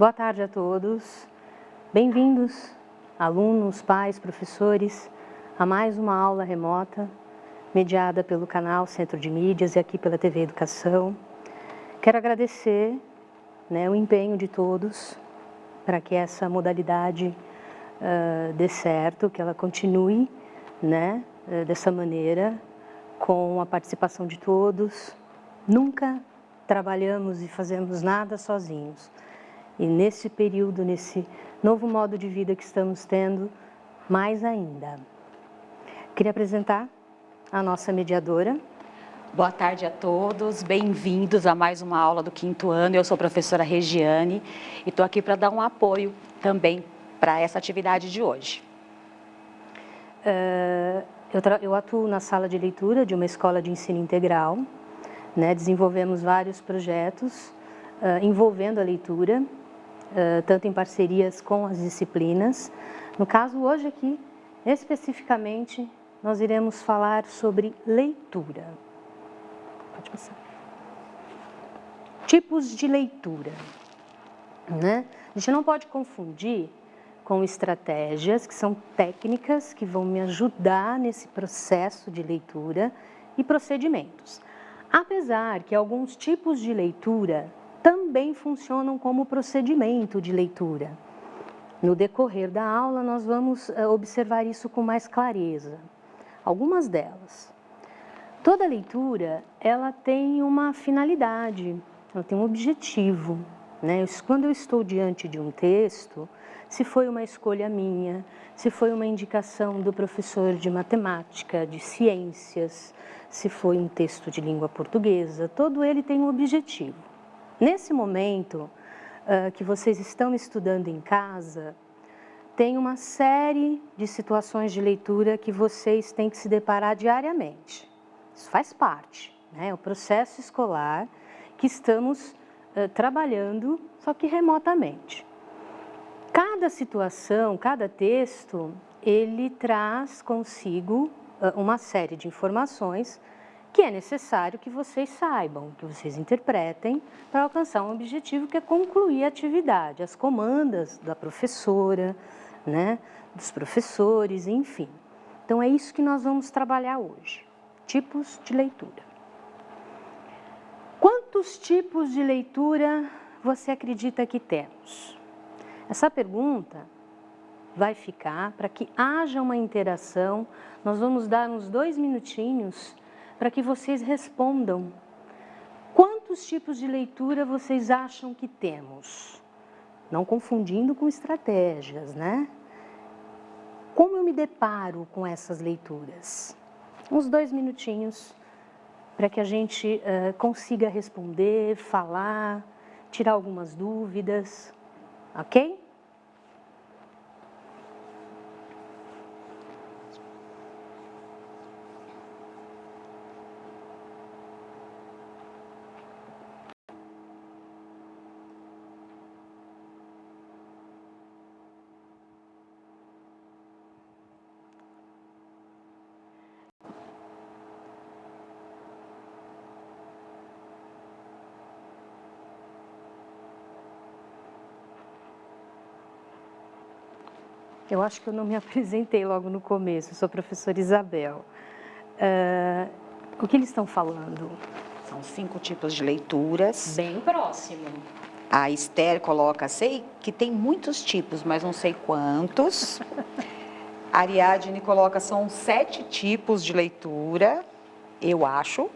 Boa tarde a todos. Bem-vindos, alunos, pais, professores, a mais uma aula remota, mediada pelo canal Centro de Mídias e aqui pela TV Educação. Quero agradecer o empenho de todos para que essa modalidade dê certo, que ela continue dessa maneira, com a participação de todos. Nunca trabalhamos e fazemos nada sozinhos. E nesse período, nesse novo modo de vida que estamos tendo, mais ainda. Queria apresentar a nossa mediadora. Boa tarde a todos, bem-vindos a mais uma aula do 5º ano. Eu sou a professora Regiane e estou aqui para dar um apoio também para essa atividade de hoje. Eu atuo na sala de leitura de uma escola de ensino integral. Desenvolvemos vários projetos envolvendo a leitura, tanto em parcerias com as disciplinas. No caso, hoje aqui, especificamente, nós iremos falar sobre leitura. Pode passar. Tipos de leitura. A gente não pode confundir com estratégias, que são técnicas que vão me ajudar nesse processo de leitura, e procedimentos. Apesar que alguns tipos de leitura também funcionam como procedimento de leitura. No decorrer da aula, nós vamos observar isso com mais clareza. Algumas delas. Toda leitura, ela tem uma finalidade, ela tem um objetivo. Quando eu estou diante de um texto, se foi uma escolha minha, se foi uma indicação do professor de matemática, de ciências, se foi um texto de língua portuguesa, todo ele tem um objetivo. Nesse momento que vocês estão estudando em casa, tem uma série de situações de leitura que vocês têm que se deparar diariamente. Isso faz parte, é o processo escolar que estamos trabalhando, só que remotamente. Cada situação, cada texto, ele traz consigo uma série de informações que é necessário que vocês saibam, que vocês interpretem para alcançar um objetivo que é concluir a atividade, as comandas da professora, dos professores, enfim. Então é isso que nós vamos trabalhar hoje, tipos de leitura. Quantos tipos de leitura você acredita que temos? Essa pergunta vai ficar para que haja uma interação. Nós vamos dar uns 2 minutinhos para que vocês respondam. Quantos tipos de leitura vocês acham que temos? Não confundindo com estratégias, Como eu me deparo com essas leituras? Uns 2 minutinhos para que a gente consiga responder, falar, tirar algumas dúvidas, ok? Eu acho que eu não me apresentei logo no começo, eu sou a professora Isabel. O que eles estão falando? São 5 tipos de leituras. Bem próximo. A Esther coloca, sei que tem muitos tipos, mas não sei quantos. A Ariadne coloca, são 7 tipos de leitura, eu acho.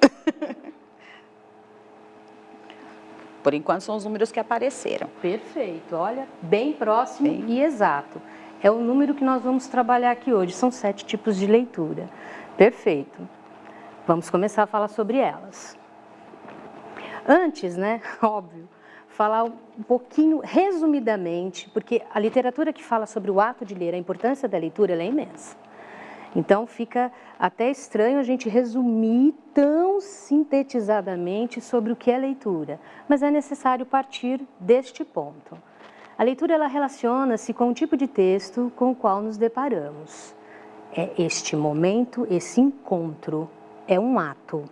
Por enquanto são os números que apareceram. Perfeito, olha, bem próximo e exato. É o número que nós vamos trabalhar aqui hoje, são 7 tipos de leitura. Perfeito. Vamos começar a falar sobre elas. Antes, óbvio, falar um pouquinho, resumidamente, porque a literatura que fala sobre o ato de ler, a importância da leitura, ela é imensa. Então, fica até estranho a gente resumir tão sintetizadamente sobre o que é leitura, mas é necessário partir deste ponto. A leitura, ela relaciona-se com o tipo de texto com o qual nos deparamos. É este momento, esse encontro, é um ato.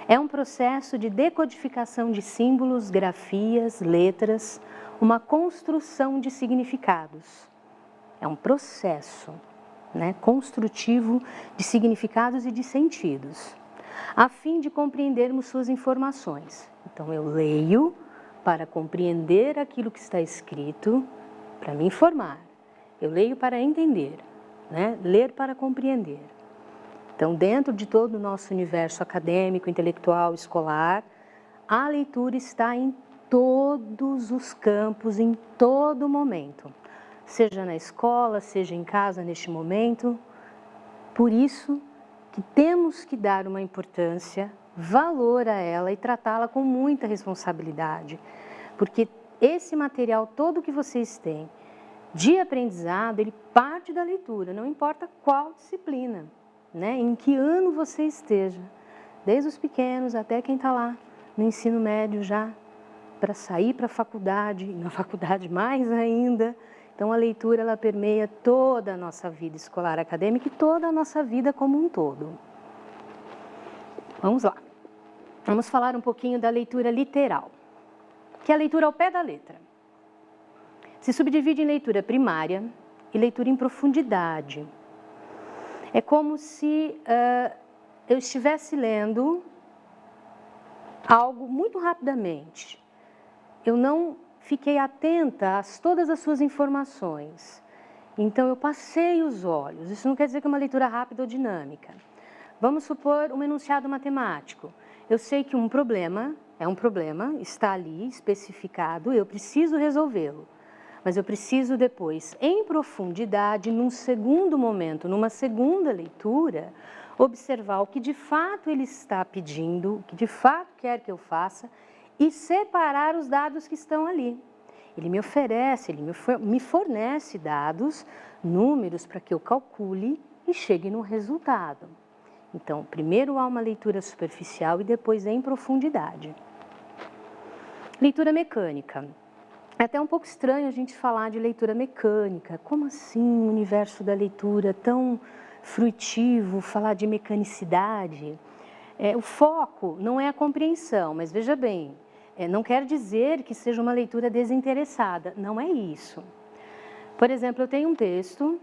É um processo de decodificação de símbolos, grafias, letras, uma construção de significados. É um processo, né, construtivo de significados e de sentidos, a fim de compreendermos suas informações. Então, eu leio para compreender aquilo que está escrito, para me informar. Eu leio para entender, né? Ler para compreender. Então, dentro de todo o nosso universo acadêmico, intelectual, escolar, a leitura está em todos os campos, em todo momento. Seja na escola, seja em casa neste momento. Por isso que temos que dar uma importância, valor a ela e tratá-la com muita responsabilidade. Porque esse material todo que vocês têm de aprendizado, ele parte da leitura, não importa qual disciplina, né? Em que ano você esteja, desde os pequenos até quem está lá no ensino médio já, para sair para a faculdade, na faculdade mais ainda. Então, a leitura, ela permeia toda a nossa vida escolar acadêmica e toda a nossa vida como um todo. Vamos lá. Vamos falar um pouquinho da leitura literal, que é a leitura ao pé da letra. Se subdivide em leitura primária e leitura em profundidade. É como se eu estivesse lendo algo muito rapidamente. Eu não fiquei atenta a todas as suas informações. Então, eu passei os olhos. Isso não quer dizer que é uma leitura rápida ou dinâmica. Vamos supor um enunciado matemático. Eu sei que um problema é um problema, está ali especificado, eu preciso resolvê-lo. Mas eu preciso depois, em profundidade, num segundo momento, numa segunda leitura, observar o que de fato ele está pedindo, o que de fato quer que eu faça, e separar os dados que estão ali. Ele me oferece, ele me fornece dados, números para que eu calcule e chegue no resultado. Então, primeiro há uma leitura superficial e depois em profundidade. Leitura mecânica. É até um pouco estranho a gente falar de leitura mecânica. Como assim o universo da leitura tão fruitivo, falar de mecanicidade? O foco não é a compreensão, mas veja bem, não quer dizer que seja uma leitura desinteressada, não é isso. Por exemplo, eu tenho um texto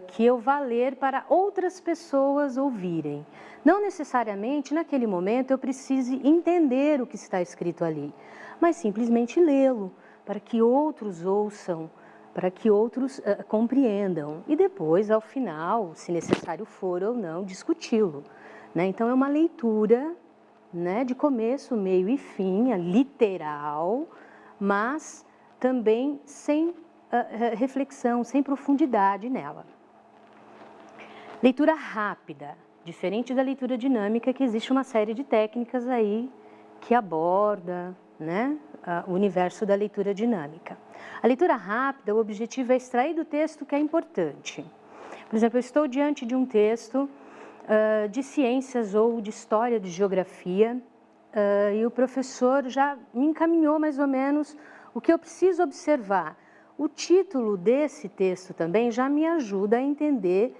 que eu vá ler para outras pessoas ouvirem. Não necessariamente, naquele momento, eu precise entender o que está escrito ali, mas simplesmente lê-lo, para que outros ouçam, para que outros compreendam. E depois, ao final, se necessário for ou não, discuti-lo. Né? Então, é uma leitura, né, de começo, meio e fim, literal, mas também sem reflexão, sem profundidade nela. Leitura rápida, diferente da leitura dinâmica, que existe uma série de técnicas aí que aborda, né, o universo da leitura dinâmica. A leitura rápida, o objetivo é extrair do texto o que é importante. Por exemplo, eu estou diante de um texto de ciências ou de história, de geografia, e o professor já me encaminhou mais ou menos o que eu preciso observar. O título desse texto também já me ajuda a entender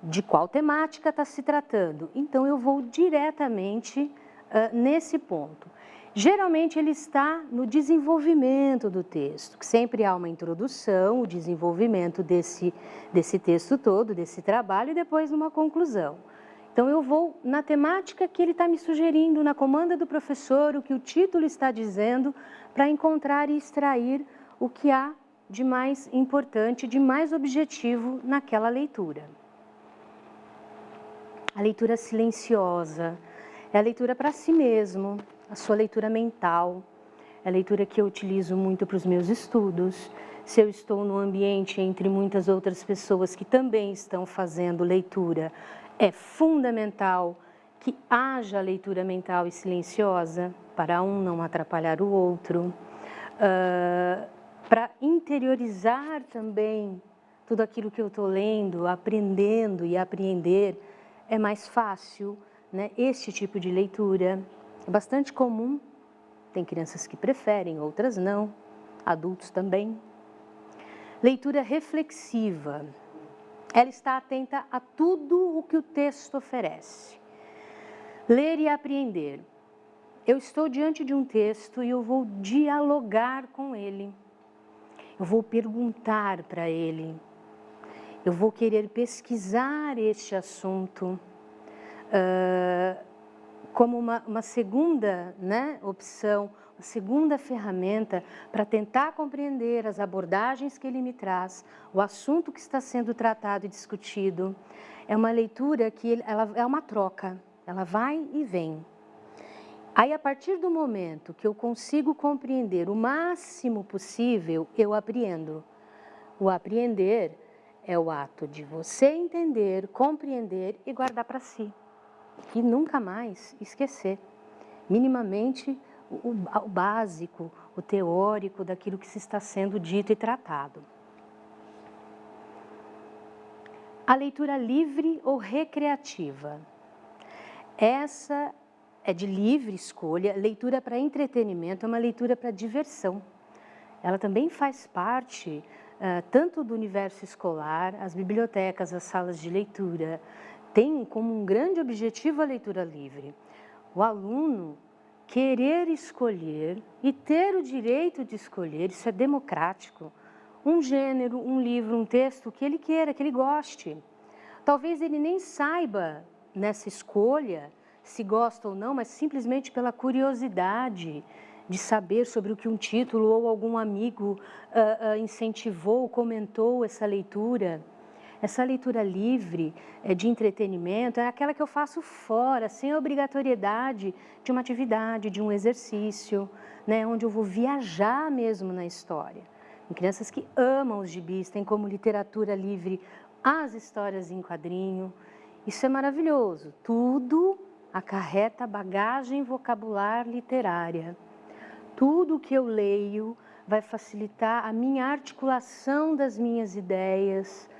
de qual temática está se tratando. Então, eu vou diretamente nesse ponto. Geralmente, ele está no desenvolvimento do texto, que sempre há uma introdução, o desenvolvimento desse texto todo, desse trabalho, e depois uma conclusão. Então, eu vou na temática que ele está me sugerindo, na comanda do professor, o que o título está dizendo, para encontrar e extrair o que há de mais importante, de mais objetivo naquela leitura. A leitura silenciosa é a leitura para si mesmo, a sua leitura mental, é a leitura que eu utilizo muito para os meus estudos. Se eu estou num ambiente entre muitas outras pessoas que também estão fazendo leitura, é fundamental que haja leitura mental e silenciosa, para um não atrapalhar o outro. Para interiorizar também tudo aquilo que eu estou lendo, aprendendo e apreender, é mais fácil, né? Este tipo de leitura é bastante comum, tem crianças que preferem, outras não, adultos também. Leitura reflexiva, ela está atenta a tudo o que o texto oferece. Ler e apreender. eu estou diante de um texto e eu vou dialogar com ele. Eu vou perguntar para ele. Eu vou querer pesquisar este assunto como uma segunda, né, opção, uma segunda ferramenta para tentar compreender as abordagens que ele me traz, o assunto que está sendo tratado e discutido. É uma leitura que ela é uma troca, ela vai e vem. Aí, a partir do momento que eu consigo compreender o máximo possível, eu apreendo. O apreender é o ato de você entender, compreender e guardar para si. E nunca mais esquecer, minimamente, o básico, o teórico daquilo que se está sendo dito e tratado. A leitura livre ou recreativa. Essa é de livre escolha, leitura para entretenimento, é uma leitura para diversão. Ela também faz parte tanto do universo escolar, as bibliotecas, as salas de leitura, tem como um grande objetivo a leitura livre. O aluno querer escolher e ter o direito de escolher, isso é democrático, um gênero, um livro, um texto que ele queira, que ele goste. Talvez ele nem saiba nessa escolha se gosta ou não, mas simplesmente pela curiosidade de saber sobre o que um título ou algum amigo incentivou, comentou essa leitura. Essa leitura livre de entretenimento é aquela que eu faço fora, sem a obrigatoriedade de uma atividade, de um exercício, né, onde eu vou viajar mesmo na história. Tem crianças que amam os gibis, têm como literatura livre as histórias em quadrinho. Isso é maravilhoso. Tudo acarreta bagagem vocabular literária. Tudo que eu leio vai facilitar a minha articulação das minhas ideias,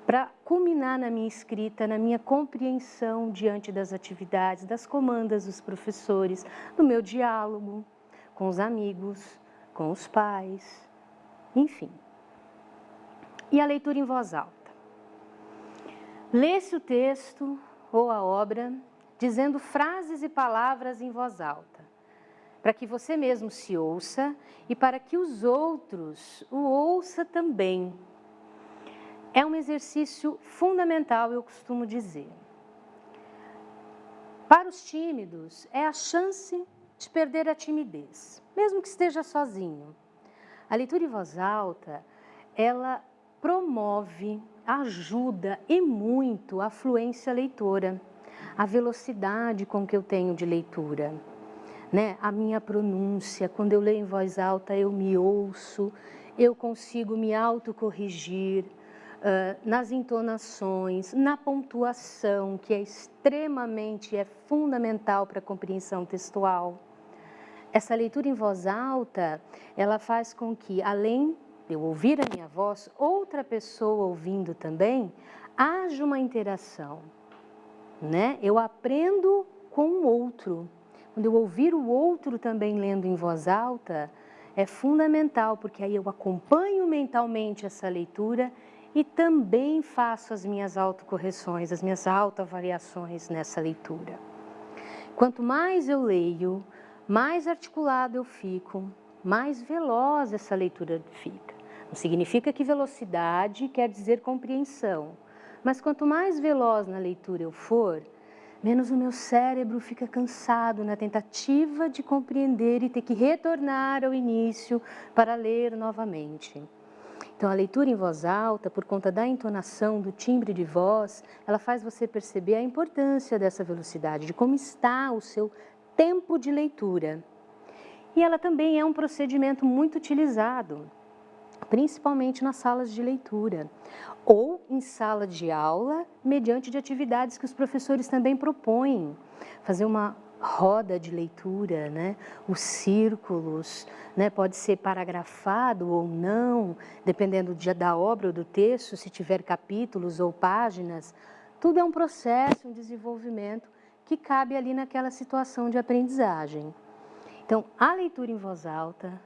para culminar na minha escrita, na minha compreensão diante das atividades, das comandas dos professores, no meu diálogo com os amigos, com os pais, enfim. E a leitura em voz alta. Lê-se o texto ou a obra dizendo frases e palavras em voz alta, para que você mesmo se ouça e para que os outros o ouçam também. É um exercício fundamental, eu costumo dizer. Para os tímidos, é a chance de perder a timidez, mesmo que esteja sozinho. A leitura em voz alta, ela promove, ajuda e muito a fluência leitora, a velocidade com que eu tenho de leitura, né? A minha pronúncia, quando eu leio em voz alta, eu me ouço, eu consigo me autocorrigir, nas entonações, na pontuação, que é extremamente, é fundamental para a compreensão textual. Essa leitura em voz alta, ela faz com que, além de eu ouvir a minha voz, outra pessoa ouvindo também, haja uma interação, né? Eu aprendo com o outro. Quando eu ouvir o outro também lendo em voz alta, é fundamental, porque aí eu acompanho mentalmente essa leitura e também faço as minhas autocorreções, as minhas autoavaliações nessa leitura. Quanto mais eu leio, mais articulado eu fico, mais veloz essa leitura fica. Não significa que velocidade quer dizer compreensão, mas quanto mais veloz na leitura eu for, menos o meu cérebro fica cansado na tentativa de compreender e ter que retornar ao início para ler novamente. Então, a leitura em voz alta, por conta da entonação, do timbre de voz, ela faz você perceber a importância dessa velocidade, de como está o seu tempo de leitura. E ela também é um procedimento muito utilizado, principalmente nas salas de leitura, ou em sala de aula, mediante de atividades que os professores também propõem. Fazer uma roda de leitura, né? Os círculos, né? Pode ser paragrafado ou não, dependendo da obra ou do texto, se tiver capítulos ou páginas. Tudo é um processo, um desenvolvimento que cabe ali naquela situação de aprendizagem. Então, a leitura em voz alta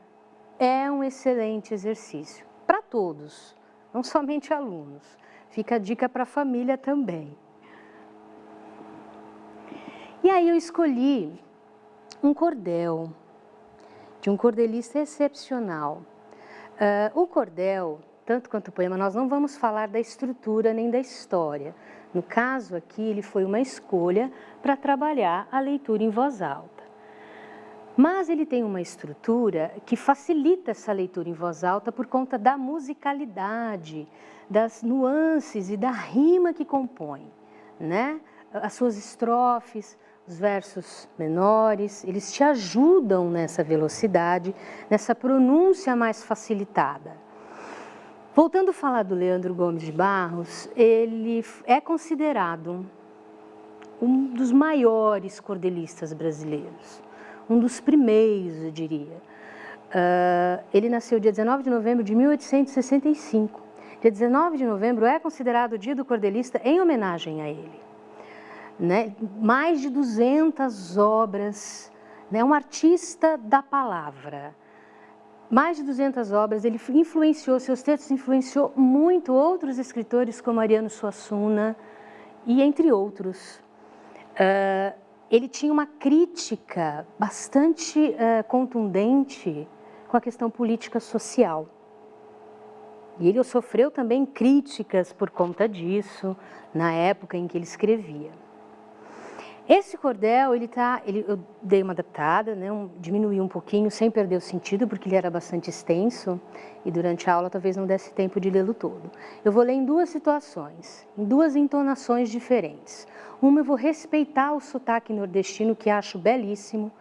é um excelente exercício para todos, não somente alunos. Fica a dica para a família também. E aí eu escolhi um cordel, de um cordelista excepcional. O cordel, tanto quanto o poema, nós não vamos falar da estrutura nem da história. No caso aqui, ele foi uma escolha para trabalhar a leitura em voz alta. Mas ele tem uma estrutura que facilita essa leitura em voz alta por conta da musicalidade, das nuances e da rima que compõe, né? As suas estrofes, os versos menores, eles te ajudam nessa velocidade, nessa pronúncia mais facilitada. Voltando a falar do Leandro Gomes de Barros, ele é considerado um dos maiores cordelistas brasileiros, um dos primeiros, eu diria. Ele nasceu dia 19 de novembro de 1865. Dia 19 de novembro é considerado o Dia do Cordelista em homenagem a ele. Né? Mais de 200 obras, né? Um artista da palavra. Mais de 200 obras, ele influenciou, seus textos influenciou muito outros escritores como Ariano Suassuna e entre outros. Ele tinha uma crítica bastante contundente com a questão política social. E ele sofreu também críticas por conta disso, na época em que ele escrevia. Esse cordel, eu dei uma adaptada, né, diminuí um pouquinho, sem perder o sentido, porque ele era bastante extenso, e durante a aula talvez não desse tempo de lê-lo todo. Eu vou ler em duas situações, em duas entonações diferentes. Uma eu vou respeitar o sotaque nordestino, que acho belíssimo,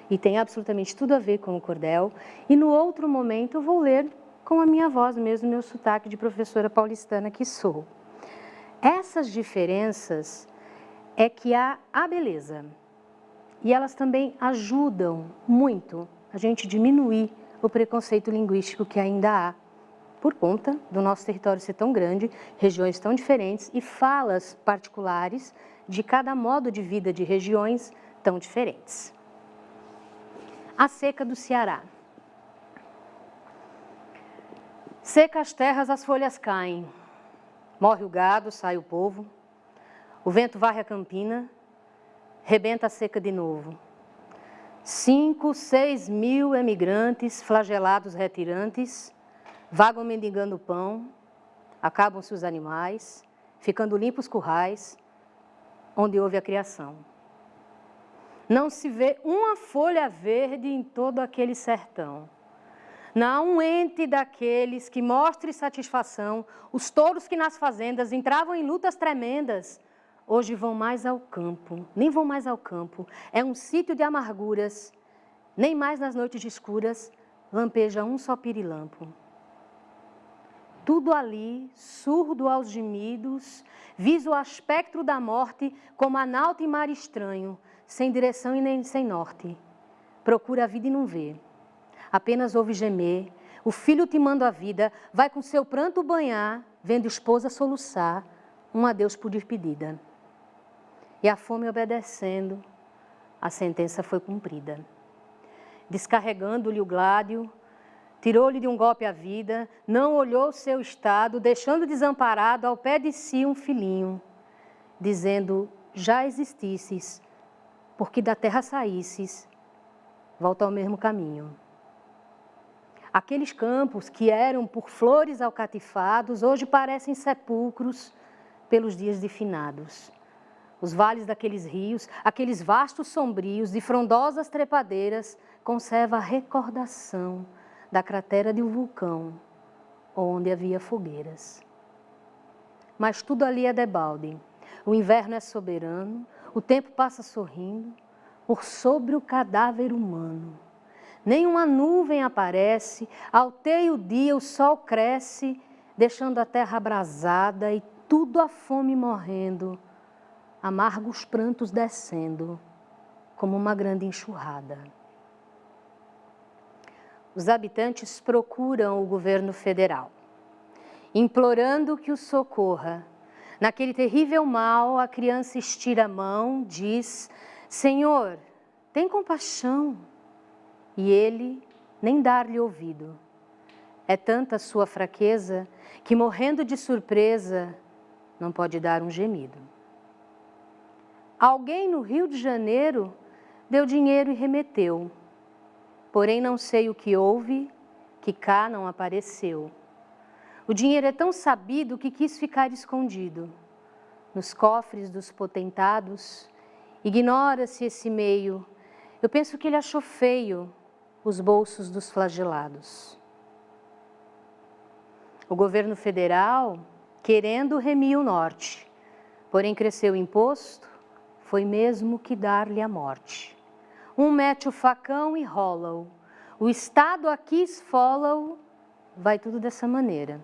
e tem absolutamente tudo a ver com o cordel, e no outro momento eu vou ler com a minha voz mesmo, meu sotaque de professora paulistana que sou. Essas diferenças é que há a beleza, e elas também ajudam muito a gente diminuir o preconceito linguístico que ainda há, por conta do nosso território ser tão grande, regiões tão diferentes e falas particulares de cada modo de vida de regiões tão diferentes. A seca do Ceará. Seca as terras, as folhas caem, morre o gado, sai o povo, o vento varre a campina, rebenta a seca de novo. 5, 6 mil emigrantes, flagelados retirantes, vagam mendigando pão, acabam-se os animais, ficando limpos currais, onde houve a criação. Não se vê uma folha verde em todo aquele sertão. Não há um ente daqueles que mostre satisfação. Os touros que nas fazendas entravam em lutas tremendas, hoje vão mais ao campo, nem vão mais ao campo. É um sítio de amarguras, nem mais nas noites escuras lampeja um só pirilampo. Tudo ali, surdo aos gemidos, visa o aspecto da morte como anauta em mar estranho, sem direção e nem sem norte. Procura a vida e não vê. Apenas ouve gemer, o filho timando a vida, vai com seu pranto banhar, vendo esposa soluçar, um adeus por despedida. E a fome obedecendo, a sentença foi cumprida. Descarregando-lhe o gládio, tirou-lhe de um golpe a vida, não olhou seu estado, deixando desamparado ao pé de si um filhinho, dizendo, já existisses, porque da terra saísses, volta ao mesmo caminho. Aqueles campos que eram por flores alcatifados, hoje parecem sepulcros pelos dias de finados. Os vales daqueles rios, aqueles vastos sombrios de frondosas trepadeiras, conserva a recordação da cratera de um vulcão, onde havia fogueiras. Mas tudo ali é debalde. O inverno é soberano, o tempo passa sorrindo, por sobre o cadáver humano. Nenhuma nuvem aparece, alteia o dia, o sol cresce, deixando a terra abrasada e tudo a fome morrendo, amargos prantos descendo, como uma grande enxurrada. Os habitantes procuram o governo federal, implorando que os socorra. Naquele terrível mal, a criança estira a mão, diz, Senhor, tem compaixão. E ele nem dar-lhe ouvido. É tanta a sua fraqueza que, morrendo de surpresa, não pode dar um gemido. Alguém no Rio de Janeiro deu dinheiro e remeteu. Porém não sei o que houve, que cá não apareceu. O dinheiro é tão sabido que quis ficar escondido nos cofres dos potentados. Ignora-se esse meio. Eu penso que ele achou feio os bolsos dos flagelados. O governo federal, querendo, remia o norte, porém cresceu o imposto, foi mesmo que dar-lhe a morte. Um mete o facão e rola-o, o Estado aqui esfola-o, vai tudo dessa maneira.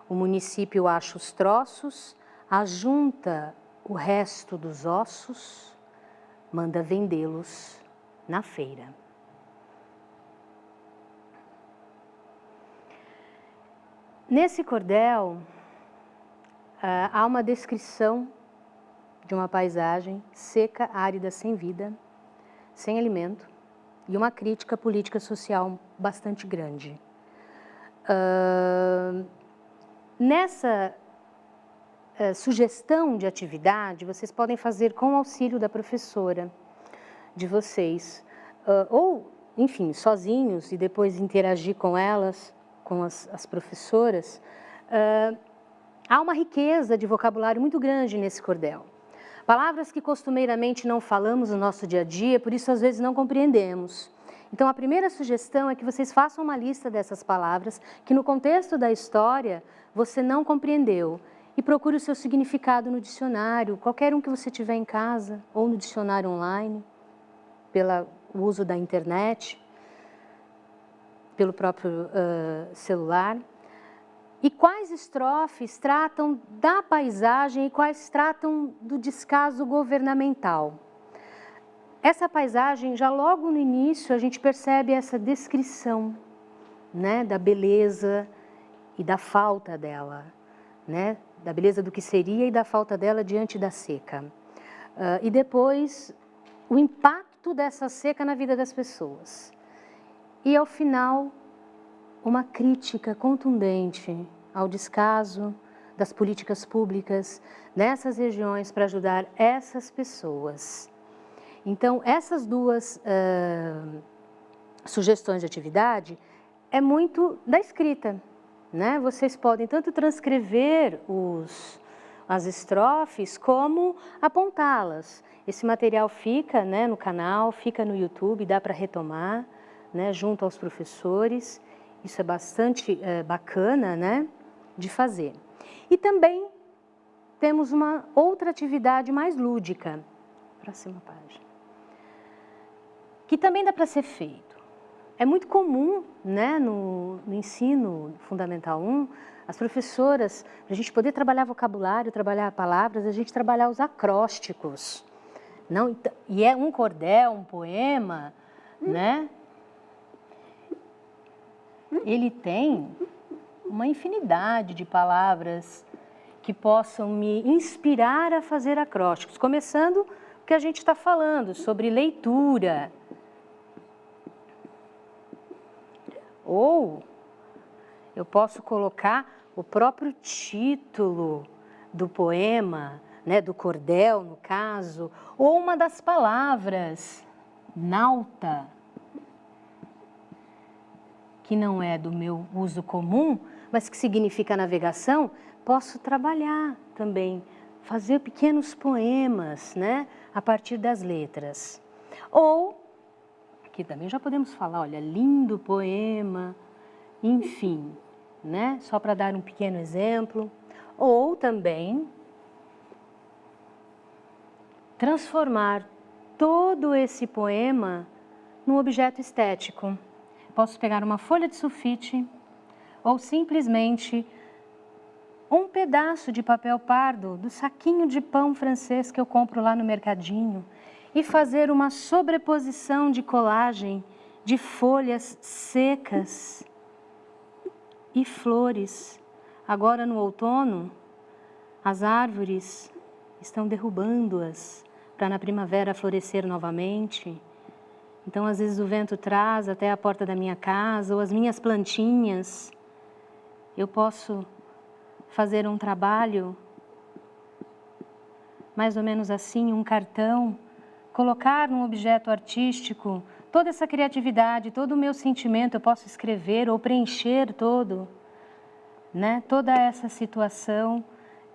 O município acha os troços, ajunta o resto dos ossos, manda vendê-los na feira. Nesse cordel, há uma descrição de uma paisagem seca, árida, sem vida, sem alimento, e uma crítica política social bastante grande. Nessa sugestão de atividade, vocês podem fazer com o auxílio da professora de vocês, ou, enfim, sozinhos e depois interagir com elas, com as professoras. Há uma riqueza de vocabulário muito grande nesse cordel. Palavras que costumeiramente não falamos no nosso dia a dia, por isso às vezes não compreendemos. Então a primeira sugestão é que vocês façam uma lista dessas palavras que no contexto da história você não compreendeu e procure o seu significado no dicionário, qualquer um que você tiver em casa ou no dicionário online, pelo uso da internet, pelo próprio celular. E quais estrofes tratam da paisagem e quais tratam do descaso governamental. Essa paisagem, já logo no início, a gente percebe essa descrição, né, da beleza e da falta dela, né, da beleza do que seria e da falta dela diante da seca. E depois, o impacto dessa seca na vida das pessoas. E, ao final, uma crítica contundente ao descaso das políticas públicas nessas regiões para ajudar essas pessoas. Então, essas duas sugestões de atividade é muito da escrita, né? Vocês podem tanto transcrever as estrofes como apontá-las. Esse material fica, né, no canal, fica no YouTube, dá para retomar, né, junto aos professores. Isso é bastante bacana, né, de fazer. E também temos uma outra atividade mais lúdica, próxima página, que também dá para ser feito. É muito comum, né, no ensino fundamental 1, as professoras, para a gente poder trabalhar vocabulário, trabalhar palavras, a gente trabalhar os acrósticos. Não, e é um cordel, um poema, né? Ele tem uma infinidade de palavras que possam me inspirar a fazer acrósticos. Começando o que a gente está falando sobre leitura. Ou eu posso colocar o próprio título do poema, né, do cordel, no caso, ou uma das palavras, nauta, que não é do meu uso comum, mas que significa navegação, posso trabalhar também, fazer pequenos poemas, né, a partir das letras. Ou, aqui também já podemos falar, olha, lindo poema, enfim, né, só para dar um pequeno exemplo. Ou também transformar todo esse poema num objeto estético. Posso pegar uma folha de sulfite ou simplesmente um pedaço de papel pardo do saquinho de pão francês que eu compro lá no mercadinho e fazer uma sobreposição de colagem de folhas secas e flores. Agora no outono, as árvores estão derrubando-as para na primavera florescer novamente. Então, às vezes o vento traz até a porta da minha casa ou as minhas plantinhas. Eu posso fazer um trabalho mais ou menos assim, um cartão colocar num objeto artístico toda essa criatividade, todo o meu sentimento, eu posso escrever ou preencher todo, né? Toda essa situação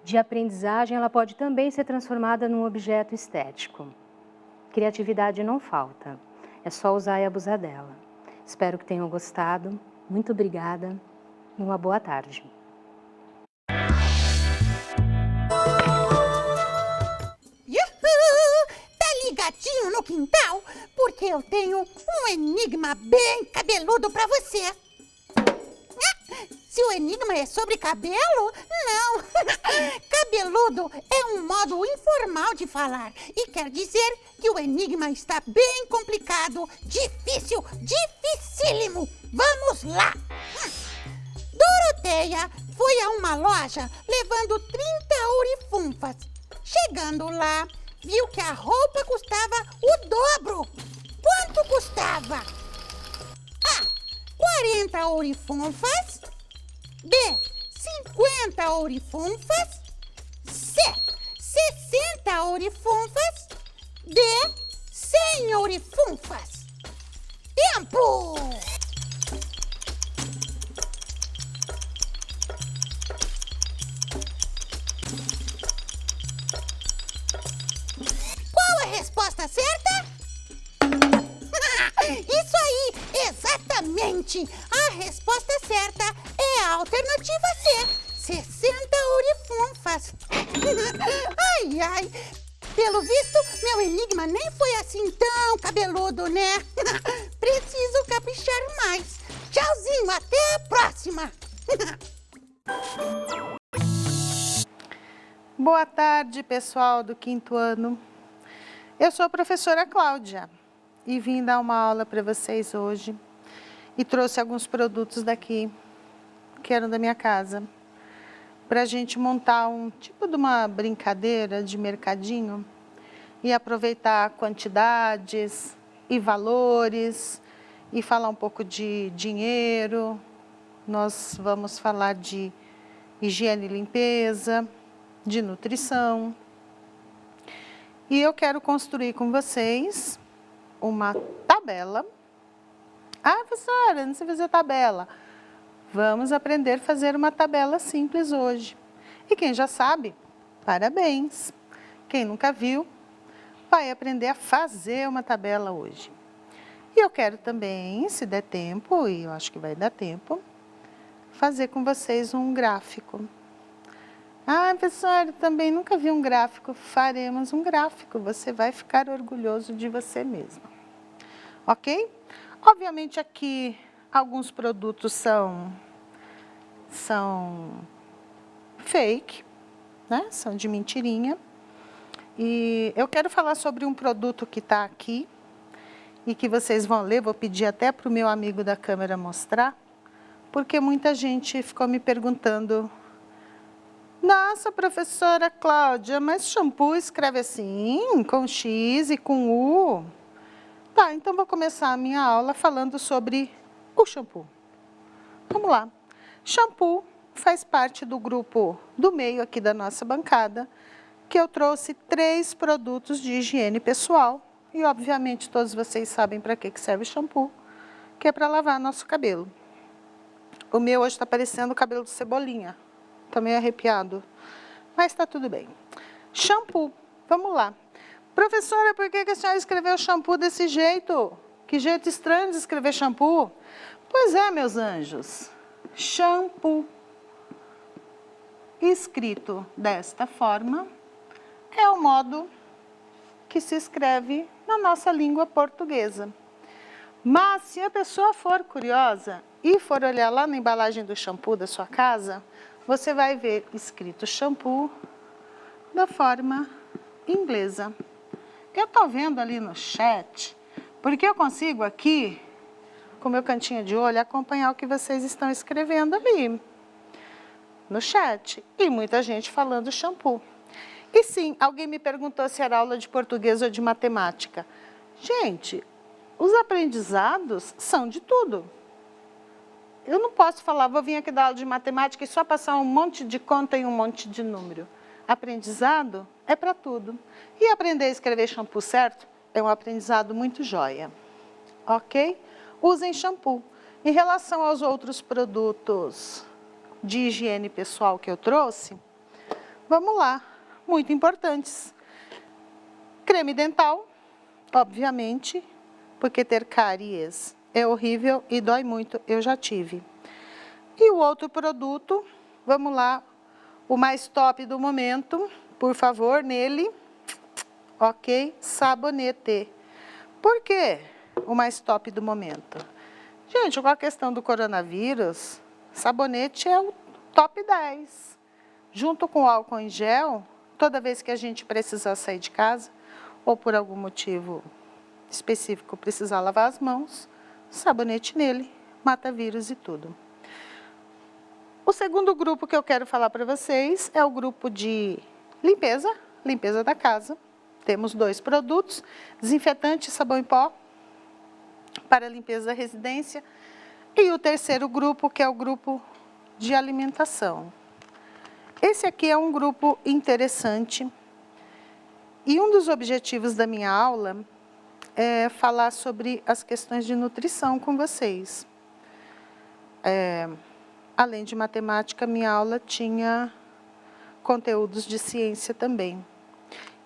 de aprendizagem, ela pode também ser transformada num objeto estético. Criatividade não falta, é só usar e abusar dela. Espero que tenham gostado. Muito obrigada e uma boa tarde. Ligadinho no quintal, porque eu tenho um enigma bem cabeludo pra você. Se o enigma é sobre cabelo, não. Cabeludo é um modo informal de falar e quer dizer que o enigma está bem complicado, difícil, dificílimo. Vamos lá. Doroteia foi a uma loja levando 30 ourifunfas. Chegando lá, viu que a roupa custava o dobro. Quanto custava? A. 40 ourifunfas. B. 50 ourifunfas. C. 60 ourifunfas. D. 100 ourifunfas. Tempo! Qual a resposta certa? Isso aí, exatamente! A resposta certa é a alternativa C, 60 ourifunfas. Ai, ai, pelo visto, meu enigma nem foi assim tão cabeludo, né? Preciso caprichar mais. Tchauzinho, até a próxima! Boa tarde, pessoal do 5º ano. Eu sou a professora Cláudia e vim dar uma aula para vocês hoje e trouxe alguns produtos daqui, que eram da minha casa, para a gente montar um tipo de uma brincadeira de mercadinho e aproveitar quantidades e valores e falar um pouco de dinheiro. Nós vamos falar de higiene e limpeza, de nutrição. E eu quero construir com vocês uma tabela. Ah, professora, não sei fazer tabela. Vamos aprender a fazer uma tabela simples hoje. E quem já sabe, parabéns. Quem nunca viu, vai aprender a fazer uma tabela hoje. E eu quero também, se der tempo, e eu acho que vai dar tempo, fazer com vocês um gráfico. Ah, professora, também nunca vi um gráfico. Faremos um gráfico. Você vai ficar orgulhoso de você mesma. Ok? Obviamente aqui alguns produtos são fake, né? São de mentirinha. E eu quero falar sobre um produto que está aqui e que vocês vão ler. Vou pedir até para o meu amigo da câmera mostrar, porque muita gente ficou me perguntando: nossa, professora Cláudia, mas shampoo escreve assim, com X e com U? Tá, então vou começar a minha aula falando sobre o shampoo. Vamos lá. Shampoo faz parte do grupo do meio aqui da nossa bancada, que eu trouxe 3 produtos de higiene pessoal. E, obviamente, todos vocês sabem para que serve o shampoo, que é para lavar nosso cabelo. O meu hoje está parecendo o cabelo de Cebolinha. Estou meio arrepiado, mas está tudo bem. Shampoo, vamos lá. Professora, por que a senhora escreveu shampoo desse jeito? Que jeito estranho de escrever shampoo. Pois é, meus anjos. Shampoo, escrito desta forma, é o modo que se escreve na nossa língua portuguesa. Mas, se a pessoa for curiosa e for olhar lá na embalagem do shampoo da sua casa, você vai ver escrito shampoo da forma inglesa. Eu estou vendo ali no chat, porque eu consigo aqui, com meu cantinho de olho, acompanhar o que vocês estão escrevendo ali no chat. E muita gente falando shampoo. E sim, alguém me perguntou se era aula de português ou de matemática. Gente, os aprendizados são de tudo. Eu não posso falar, vou vir aqui dar aula de matemática e só passar um monte de conta e um monte de número. Aprendizado é para tudo. E aprender a escrever shampoo certo é um aprendizado muito joia, ok? Usem shampoo. Em relação aos outros produtos de higiene pessoal que eu trouxe, vamos lá, muito importantes. Creme dental, obviamente, porque ter cáries é horrível e dói muito, eu já tive. E o outro produto, vamos lá, o mais top do momento, por favor, nele, ok? Sabonete. Por quê o mais top do momento? Gente, com a questão do coronavírus, sabonete é o top 10. Junto com o álcool em gel, toda vez que a gente precisar sair de casa, ou por algum motivo específico precisar lavar as mãos, sabonete nele, mata vírus e tudo. O segundo grupo que eu quero falar para vocês é o grupo de limpeza da casa. Temos 2 produtos, desinfetante e sabão em pó para limpeza da residência. E o terceiro grupo, que é o grupo de alimentação. Esse aqui é um grupo interessante. E um dos objetivos da minha aula é falar sobre as questões de nutrição com vocês. Além de matemática, minha aula tinha conteúdos de ciência também.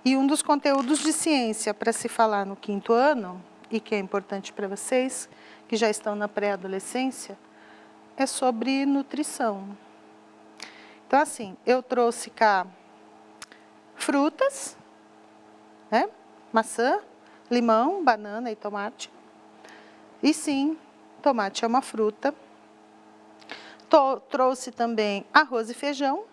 E um dos conteúdos de ciência para se falar no 5º ano, e que é importante para vocês, que já estão na pré-adolescência, é sobre nutrição. Então, assim, eu trouxe cá frutas, né? Maçã, limão, banana e tomate. E sim, tomate é uma fruta. Trouxe também arroz e feijão.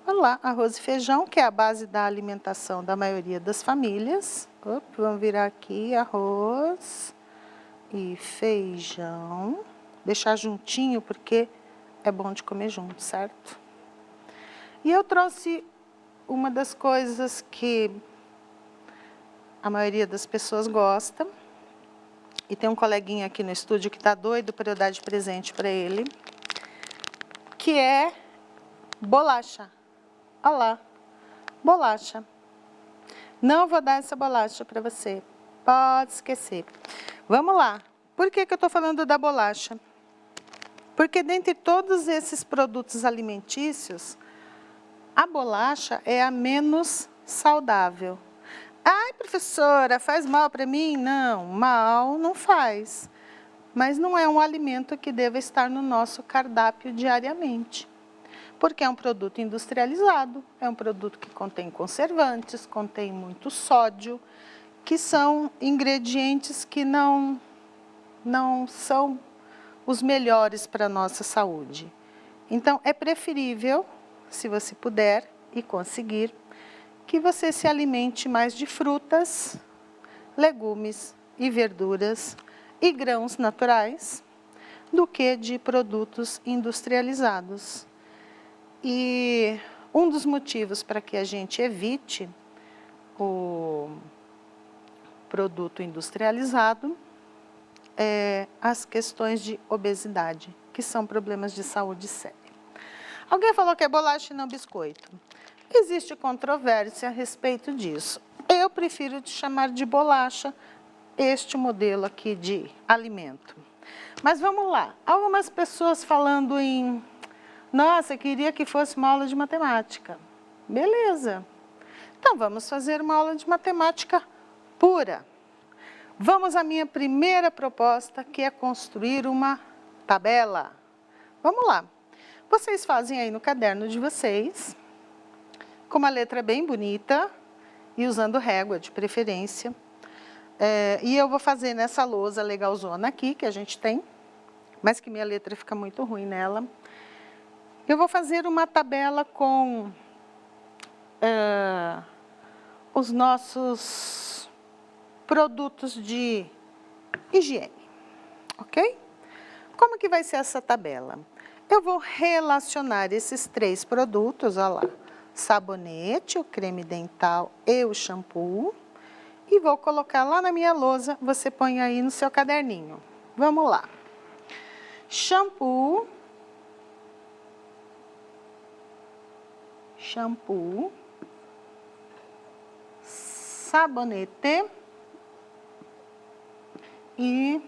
Olha lá, arroz e feijão, que é a base da alimentação da maioria das famílias. Vamos virar aqui, arroz e feijão. Deixar juntinho, porque é bom de comer junto, certo? E eu trouxe uma das coisas que a maioria das pessoas gosta. E tem um coleguinha aqui no estúdio que está doido para eu dar de presente para ele, que é bolacha. Olha lá, bolacha. Não vou dar essa bolacha para você, pode esquecer. Vamos lá, por que eu estou falando da bolacha? Porque dentre todos esses produtos alimentícios, a bolacha é a menos saudável. Ai, professora, faz mal para mim? Não, mal não faz. Mas não é um alimento que deva estar no nosso cardápio diariamente. Porque é um produto industrializado, é um produto que contém conservantes, contém muito sódio, que são ingredientes que não são os melhores para a nossa saúde. Então, é preferível, se você puder e conseguir, que você se alimente mais de frutas, legumes e verduras e grãos naturais do que de produtos industrializados. E um dos motivos para que a gente evite o produto industrializado é as questões de obesidade, que são problemas de saúde séria. Alguém falou que é bolacha e não biscoito. Existe controvérsia a respeito disso. Eu prefiro te chamar de bolacha, este modelo aqui de alimento. Mas vamos lá, algumas pessoas falando em, nossa, queria que fosse uma aula de matemática. Beleza, então vamos fazer uma aula de matemática pura. Vamos à minha primeira proposta, que é construir uma tabela. Vamos lá, vocês fazem aí no caderno de vocês, com uma letra bem bonita e usando régua de preferência. E eu vou fazer nessa lousa legalzona aqui, que a gente tem, mas que minha letra fica muito ruim nela. Eu vou fazer uma tabela com os nossos produtos de higiene, ok? Como que vai ser essa tabela? Eu vou relacionar esses 3 produtos, olha lá, sabonete, o creme dental e o shampoo, e vou colocar lá na minha lousa, você põe aí no seu caderninho. Vamos lá. Shampoo, sabonete e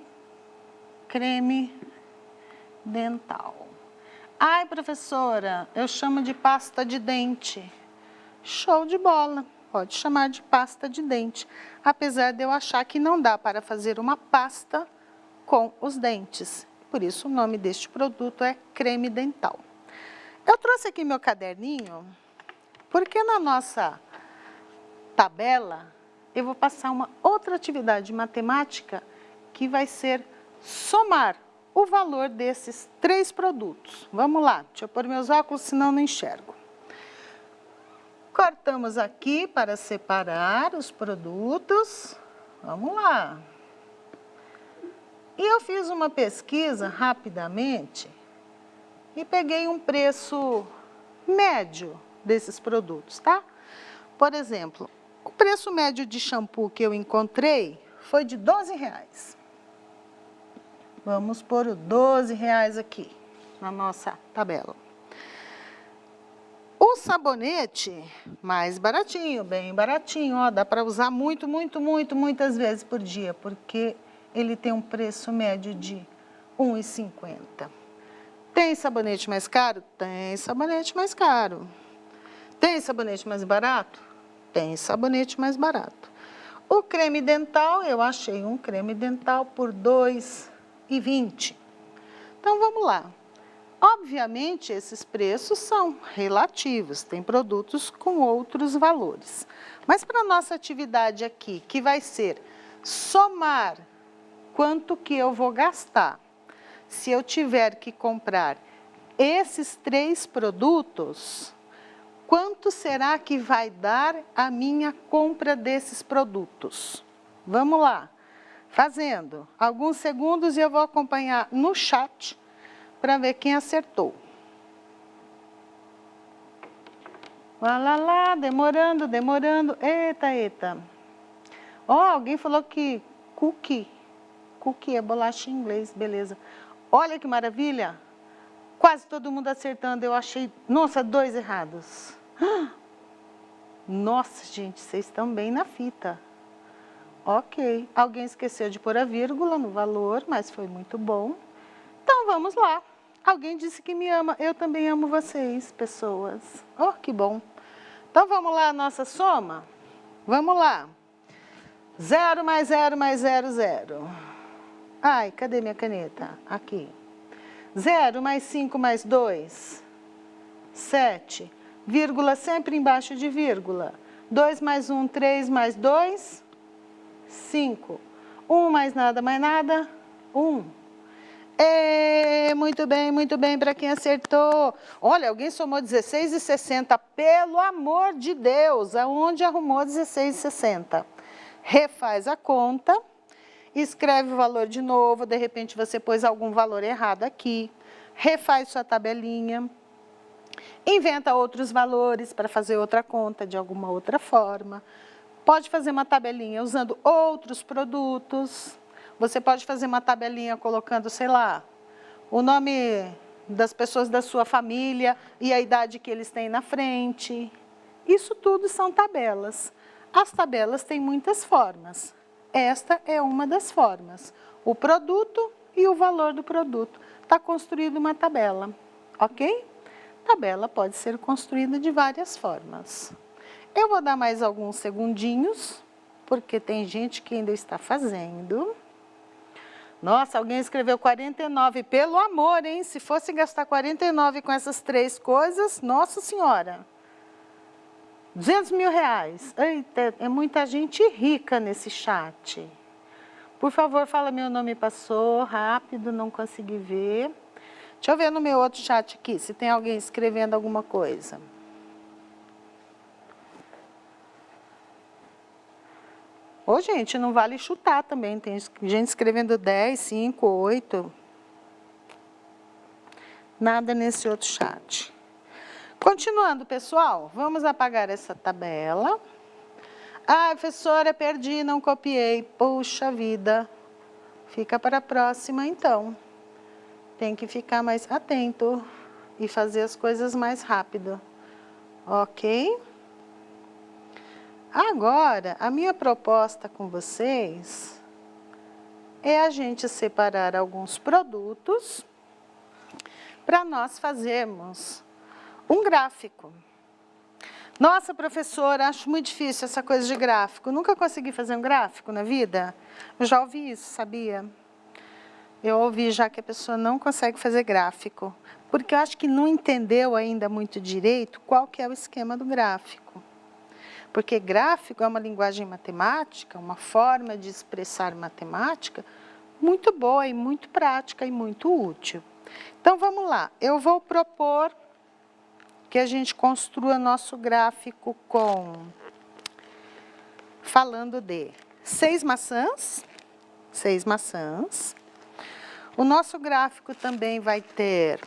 creme dental. Ai, professora, eu chamo de pasta de dente. Show de bola, pode chamar de pasta de dente. Apesar de eu achar que não dá para fazer uma pasta com os dentes. Por isso o nome deste produto é creme dental. Eu trouxe aqui meu caderninho, porque na nossa tabela eu vou passar uma outra atividade matemática que vai ser somar o valor desses 3 produtos. Vamos lá, deixa eu pôr meus óculos, senão não enxergo. Cortamos aqui para separar os produtos. Vamos lá. E eu fiz uma pesquisa rapidamente e peguei um preço médio desses produtos, tá? Por exemplo, o preço médio de shampoo que eu encontrei foi de R$12. Vamos pôr o R$12 aqui na nossa tabela. O sabonete, mais baratinho, bem baratinho, ó, dá para usar muitas vezes por dia, porque ele tem um preço médio de R$1,50. Tem sabonete mais caro? Tem sabonete mais caro. Tem sabonete mais barato? Tem sabonete mais barato. O creme dental, eu achei um creme dental por R$2,20. Então, vamos lá. Obviamente, esses preços são relativos, tem produtos com outros valores. Mas para a nossa atividade aqui, que vai ser somar quanto que eu vou gastar, se eu tiver que comprar esses 3 produtos, quanto será que vai dar a minha compra desses produtos? Vamos lá, fazendo alguns segundos e eu vou acompanhar no chat para ver quem acertou. Lá, demorando. Eita. Ó, alguém falou que cookie é bolacha em inglês, beleza. Olha que maravilha. Quase todo mundo acertando, eu achei, nossa, 2 errados. Nossa, gente, vocês estão bem na fita. Ok, alguém esqueceu de pôr a vírgula no valor, mas foi muito bom. Então, vamos lá. Alguém disse que me ama, eu também amo vocês, pessoas. Oh, que bom. Então, vamos lá a nossa soma? Vamos lá. 0 mais 0 mais 0, 0. Ai, cadê minha caneta? Aqui. 0 mais 5 mais 2, 7. Vírgula sempre embaixo de vírgula. 2 mais 1, 3 mais 2, 5. 1 mais nada, 1. Muito bem para quem acertou. Olha, alguém somou 16,60. Pelo amor de Deus, aonde arrumou 16,60? Refaz a conta, escreve o valor de novo, de repente você pôs algum valor errado aqui, refaz sua tabelinha, inventa outros valores para fazer outra conta de alguma outra forma. Pode fazer uma tabelinha usando outros produtos. Você pode fazer uma tabelinha colocando, sei lá, o nome das pessoas da sua família e a idade que eles têm na frente. Isso tudo são tabelas. As tabelas têm muitas formas. Esta é uma das formas. O produto e o valor do produto. Está construída uma tabela, ok? Tabela pode ser construída de várias formas. Eu vou dar mais alguns segundinhos, porque tem gente que ainda está fazendo. Nossa, alguém escreveu 49. Pelo amor, hein? Se fosse gastar 49 com essas 3 coisas, nossa senhora. R$200 mil. Eita, é muita gente rica nesse chat. Por favor, fala meu nome passou, rápido, não consegui ver. Deixa eu ver no meu outro chat aqui, se tem alguém escrevendo alguma coisa. Ô, gente, não vale chutar também. Tem gente escrevendo 10, 5, 8. Nada nesse outro chat. Continuando, pessoal, vamos apagar essa tabela. Ah, professora, perdi, não copiei. Puxa vida. Fica para a próxima, então. Tem que ficar mais atento e fazer as coisas mais rápido. Ok? Agora, a minha proposta com vocês é a gente separar alguns produtos para nós fazermos um gráfico. Nossa, professora, acho muito difícil essa coisa de gráfico. Nunca consegui fazer um gráfico na vida? Eu já ouvi isso, sabia? Eu ouvi já que a pessoa não consegue fazer gráfico, porque eu acho que não entendeu ainda muito direito qual que é o esquema do gráfico. Porque gráfico é uma linguagem matemática, uma forma de expressar matemática muito boa e muito prática e muito útil. Então, vamos lá. Eu vou propor que a gente construa nosso gráfico falando de 6 maçãs. 6 maçãs. O nosso gráfico também vai ter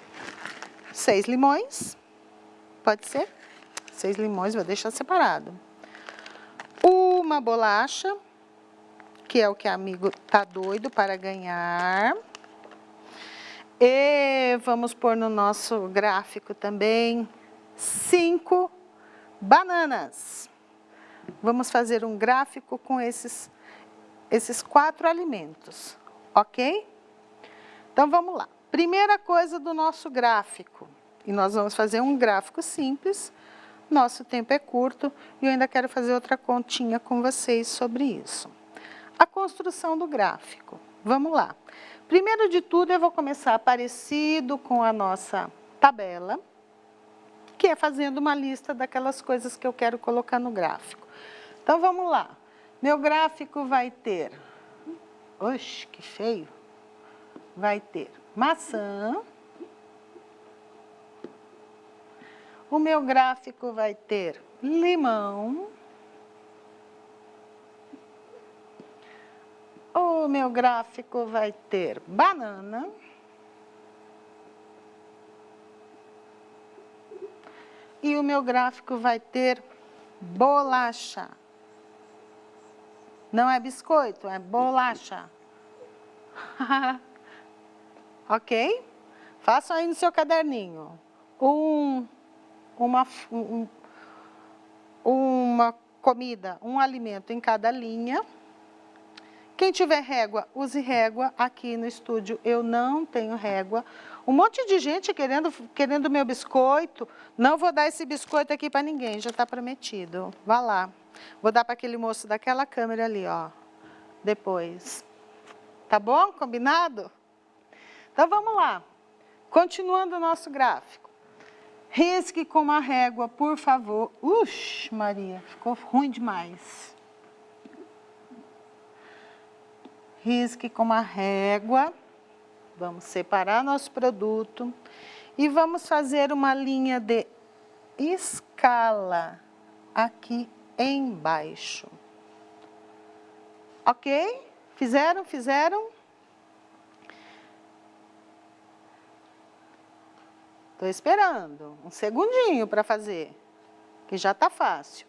6 limões. Pode ser? 6 limões, vou deixar separado. Uma bolacha, que é o que o amigo tá doido para ganhar. E vamos pôr no nosso gráfico também 5 bananas. Vamos fazer um gráfico com esses 4 alimentos, ok? Então, vamos lá. Primeira coisa do nosso gráfico, e nós vamos fazer um gráfico simples, nosso tempo é curto, e eu ainda quero fazer outra continha com vocês sobre isso. A construção do gráfico. Vamos lá. Primeiro de tudo, eu vou começar parecido com a nossa tabela, que é fazendo uma lista daquelas coisas que eu quero colocar no gráfico. Então, vamos lá. Meu gráfico vai ter... Oxe, que feio! Vai ter maçã. O meu gráfico vai ter limão. O meu gráfico vai ter banana. E o meu gráfico vai ter bolacha. Não é biscoito, é bolacha. Ok? Faça aí no seu caderninho. Uma comida, um alimento em cada linha. Quem tiver régua, use régua. Aqui no estúdio eu não tenho régua. Um monte de gente querendo meu biscoito. Não vou dar esse biscoito aqui para ninguém, já está prometido. Vá lá. Vou dar para aquele moço daquela câmera ali, ó. Depois. Tá bom? Combinado? Então, vamos lá. Continuando o nosso gráfico. Risque com uma régua, por favor. Uxe, Maria, ficou ruim demais. Risque com uma régua. Vamos separar nosso produto. E vamos fazer uma linha de escala aqui embaixo. Ok? Fizeram? Fizeram? Estou esperando um segundinho para fazer, que já está fácil.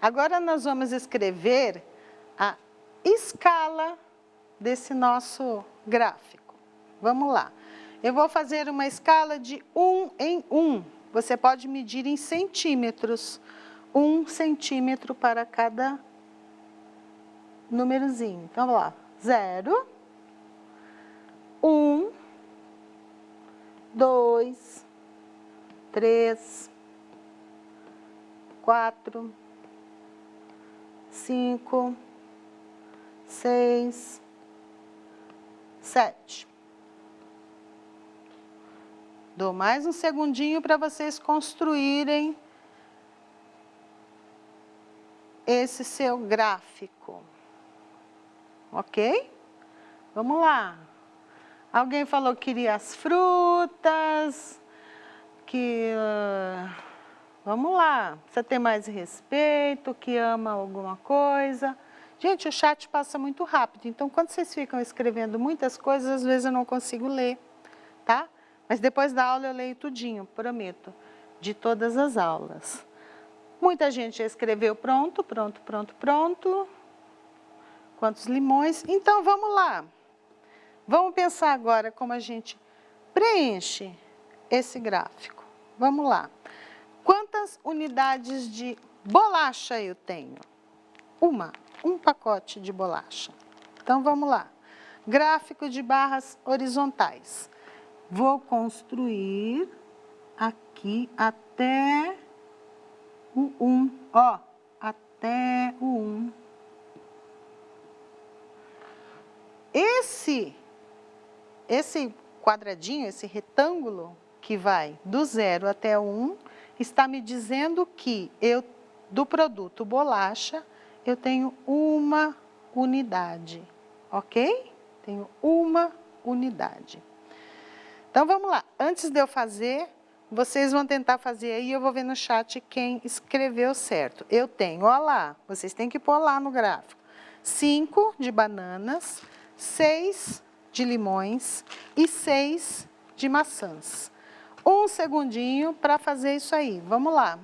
Agora nós vamos escrever a escala desse nosso gráfico. Vamos lá. Eu vou fazer uma escala de 1 em 1. Você pode medir em centímetros. 1 centímetro para cada númerozinho. Então, vamos lá. 0, 1, 2, 3, 4, 5, 6, 7. Dou mais um segundinho para vocês construírem esse seu gráfico. Ok? Vamos lá. Alguém falou que queria as frutas, vamos lá. Você tem mais respeito, que ama alguma coisa. Gente, o chat passa muito rápido, então quando vocês ficam escrevendo muitas coisas, às vezes eu não consigo ler, tá? Mas depois da aula eu leio tudinho, prometo, de todas as aulas. Muita gente já escreveu pronto, pronto, pronto, pronto. Quantos limões? Então, vamos lá. Vamos pensar agora como a gente preenche esse gráfico. Vamos lá. Quantas unidades de Bolacha eu tenho. Um pacote de bolacha. Então, vamos lá. Gráfico de barras horizontais. Vou construir aqui até o 1. Ó, até o 1. Esse quadradinho, esse retângulo que vai do 0 até o 1, está me dizendo que do produto bolacha, eu tenho uma unidade, ok? Tenho uma unidade. Então, vamos lá. Antes de eu fazer, vocês vão tentar fazer aí, eu vou ver no chat quem escreveu certo. Eu tenho, olha lá, vocês têm que pôr lá no gráfico. 5 de bananas, 6 de limões e 6 de maçãs. Um segundinho para fazer isso aí. Vamos lá.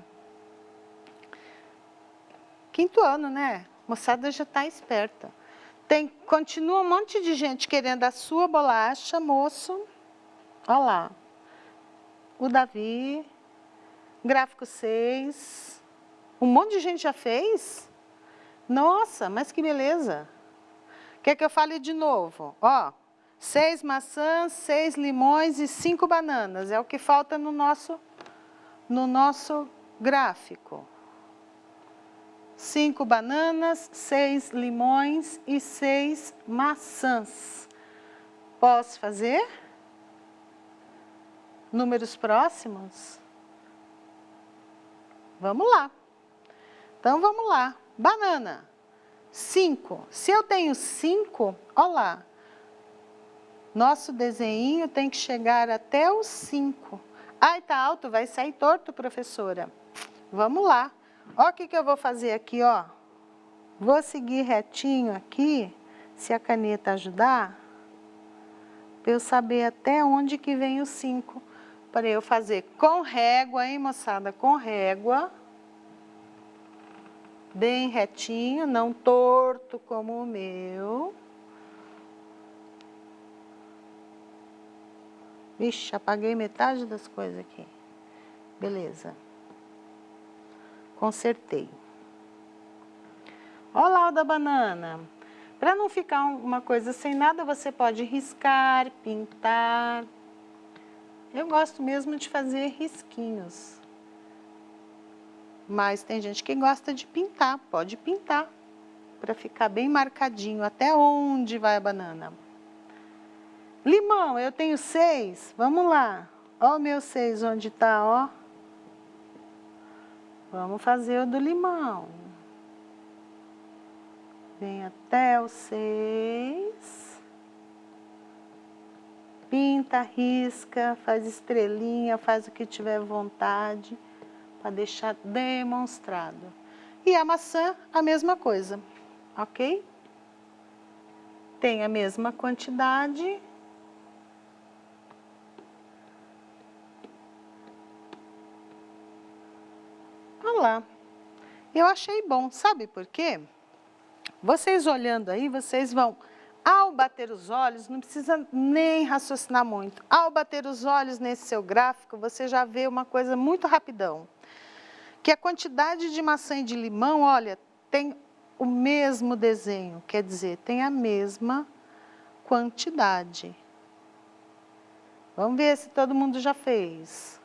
Quinto ano, né? A moçada já está esperta. Continua um monte de gente querendo a sua bolacha, moço. Olha lá. O Davi, gráfico 6. Um monte de gente já fez? Nossa, mas que beleza. Quer que eu fale de novo? Ó, 6 maçãs, 6 limões e 5 bananas. É o que falta no nosso gráfico. 5 bananas, 6 limões e 6 maçãs. Posso fazer? Números próximos? Vamos lá. Então, vamos lá. Banana. 5. Se eu tenho 5, olha lá. Nosso desenho tem que chegar até o 5. Ai, tá alto, vai sair torto, professora. Vamos lá. Olha o que eu vou fazer aqui, ó. Vou seguir retinho aqui, se a caneta ajudar, para eu saber até onde que vem o 5. Para eu fazer com régua, hein, moçada? Com régua. Bem retinho, não torto como o meu. Vixe, apaguei metade das coisas aqui. Beleza. Consertei. Olha lá o da banana. Para não ficar uma coisa sem nada, você pode riscar, pintar. Eu gosto mesmo de fazer risquinhos. Mas tem gente que gosta de pintar, pode pintar, para ficar bem marcadinho até onde vai a banana. Limão, eu tenho 6, vamos lá. Ó o meu 6 onde está, ó. Vamos fazer o do limão. Vem até o 6. Pinta, risca, faz estrelinha, faz o que tiver vontade, para deixar demonstrado. E a maçã, a mesma coisa, ok? Tem a mesma quantidade. Olha lá. Eu achei bom, sabe por quê? Vocês olhando aí, vocês vão, ao bater os olhos, não precisa nem raciocinar muito. Ao bater os olhos nesse seu gráfico, você já vê uma coisa muito rapidão. Que a quantidade de maçã e de limão, olha, tem o mesmo desenho, quer dizer, tem a mesma quantidade. Vamos ver se todo mundo já fez.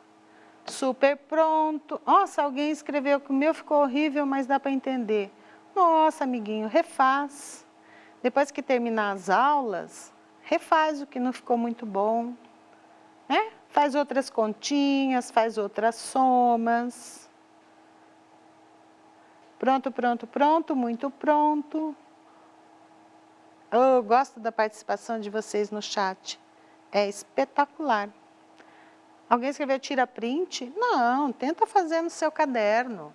Super pronto. Nossa, alguém escreveu que o meu ficou horrível, mas dá para entender. Nossa, amiguinho, refaz. Depois que terminar as aulas, refaz o que não ficou muito bom. Né? Faz outras continhas, faz outras somas. Pronto, pronto, pronto, muito pronto. Eu gosto da participação de vocês no chat. É espetacular. Alguém escreveu tira print? Não, tenta fazer no seu caderno.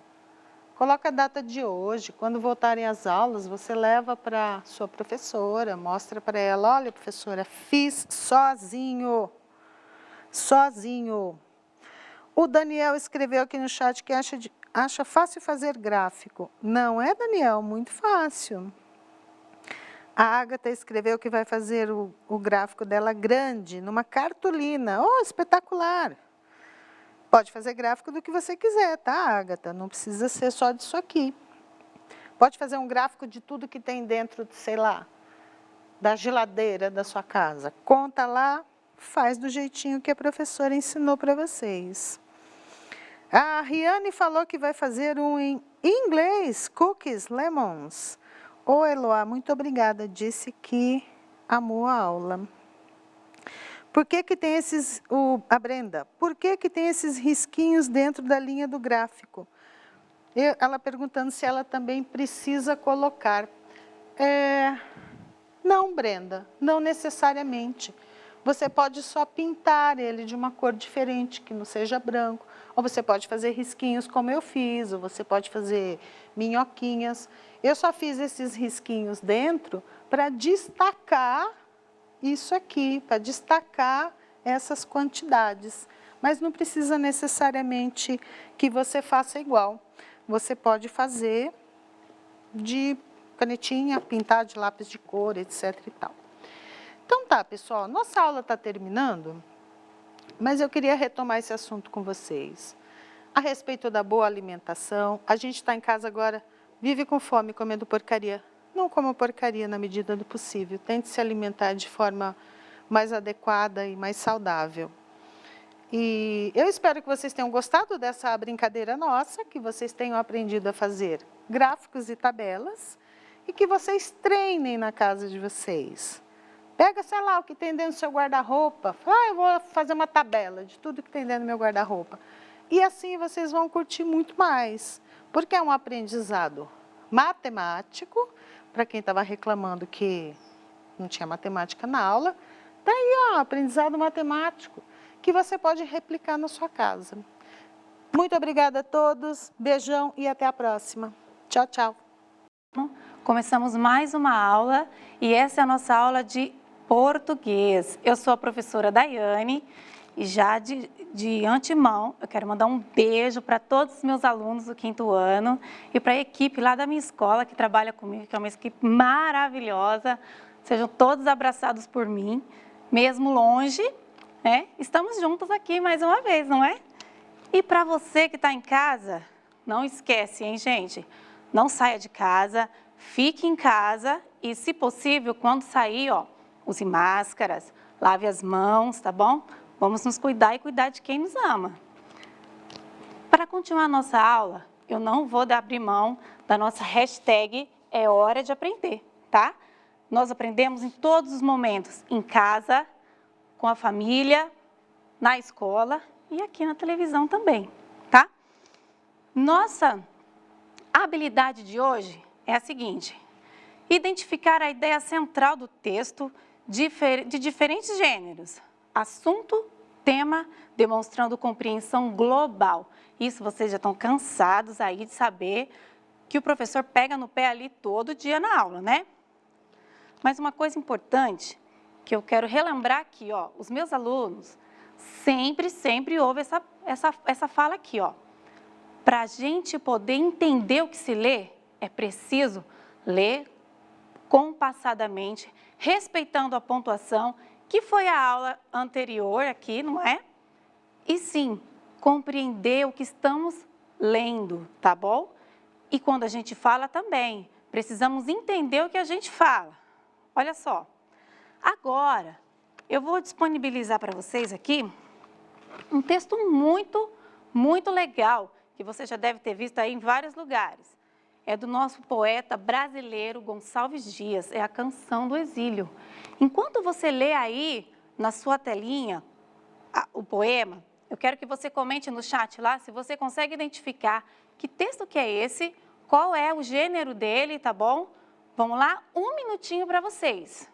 Coloca a data de hoje. Quando voltarem as aulas, você leva para sua professora, mostra para ela, olha, professora, fiz sozinho. Sozinho. O Daniel escreveu aqui no chat que acha fácil fazer gráfico. Não é, Daniel? Muito fácil. A Agatha escreveu que vai fazer o gráfico dela grande, numa cartolina. Oh, espetacular! Pode fazer gráfico do que você quiser, tá, Agatha? Não precisa ser só disso aqui. Pode fazer um gráfico de tudo que tem dentro, sei lá, da geladeira da sua casa. Conta lá, faz do jeitinho que a professora ensinou para vocês. A Riane falou que vai fazer um em inglês, Cookies Lemons. Ô, Eloá, muito obrigada, disse que amou a aula. Por que que tem esses, a Brenda, por que que tem esses risquinhos dentro da linha do gráfico? Ela perguntando se ela também precisa colocar. Não, Brenda, não necessariamente. Você pode só pintar ele de uma cor diferente, que não seja branco. Ou você pode fazer risquinhos como eu fiz, ou você pode fazer minhoquinhas. Eu só fiz esses risquinhos dentro para destacar isso aqui, para destacar essas quantidades. Mas não precisa necessariamente que você faça igual. Você pode fazer de canetinha, pintar de lápis de cor, etc. e tal. Então tá, pessoal, nossa aula está terminando, mas eu queria retomar esse assunto com vocês. A respeito da boa alimentação, a gente está em casa agora, vive com fome, comendo porcaria. Não coma porcaria na medida do possível, tente se alimentar de forma mais adequada e mais saudável. E eu espero que vocês tenham gostado dessa brincadeira nossa, que vocês tenham aprendido a fazer gráficos e tabelas, e que vocês treinem na casa de vocês. Pega, sei lá, o que tem dentro do seu guarda-roupa. Fala, eu vou fazer uma tabela de tudo que tem dentro do meu guarda-roupa. E assim vocês vão curtir muito mais, porque é um aprendizado matemático, para quem estava reclamando que não tinha matemática na aula, tá aí, ó, aprendizado matemático, que você pode replicar na sua casa. Muito obrigada a todos, beijão e até a próxima. Tchau, tchau. Começamos mais uma aula e essa é a nossa aula de português. Eu sou a professora Daiane e já de antemão eu quero mandar um beijo para todos os meus alunos do 5º ano e para a equipe lá da minha escola que trabalha comigo, que é uma equipe maravilhosa. Sejam todos abraçados por mim, mesmo longe, né? Estamos juntos aqui mais uma vez, não é? E para você que está em casa, não esquece, hein, gente? Não saia de casa, fique em casa e, se possível, quando sair, ó, use máscaras, lave as mãos, tá bom? Vamos nos cuidar e cuidar de quem nos ama. Para continuar a nossa aula, eu não vou abrir mão da nossa hashtag É Hora de Aprender, tá? Nós aprendemos em todos os momentos, em casa, com a família, na escola e aqui na televisão também, tá? Nossa habilidade de hoje é a seguinte: identificar a ideia central do texto de diferentes gêneros, assunto, tema, demonstrando compreensão global. Isso vocês já estão cansados aí de saber que o professor pega no pé ali todo dia na aula, né? Mas uma coisa importante que eu quero relembrar aqui, ó, os meus alunos sempre ouvem essa fala aqui, ó. Para a gente poder entender o que se lê, é preciso ler compassadamente, respeitando a pontuação, que foi a aula anterior aqui, não é? E sim, compreender o que estamos lendo, tá bom? E quando a gente fala também, precisamos entender o que a gente fala. Olha só, agora eu vou disponibilizar para vocês aqui um texto muito legal, que você já deve ter visto aí em vários lugares. É do nosso poeta brasileiro Gonçalves Dias, é a Canção do Exílio. Enquanto você lê aí na sua telinha o poema, eu quero que você comente no chat lá se você consegue identificar que texto que é esse, qual é o gênero dele, tá bom? Vamos lá, 1 minutinho para vocês.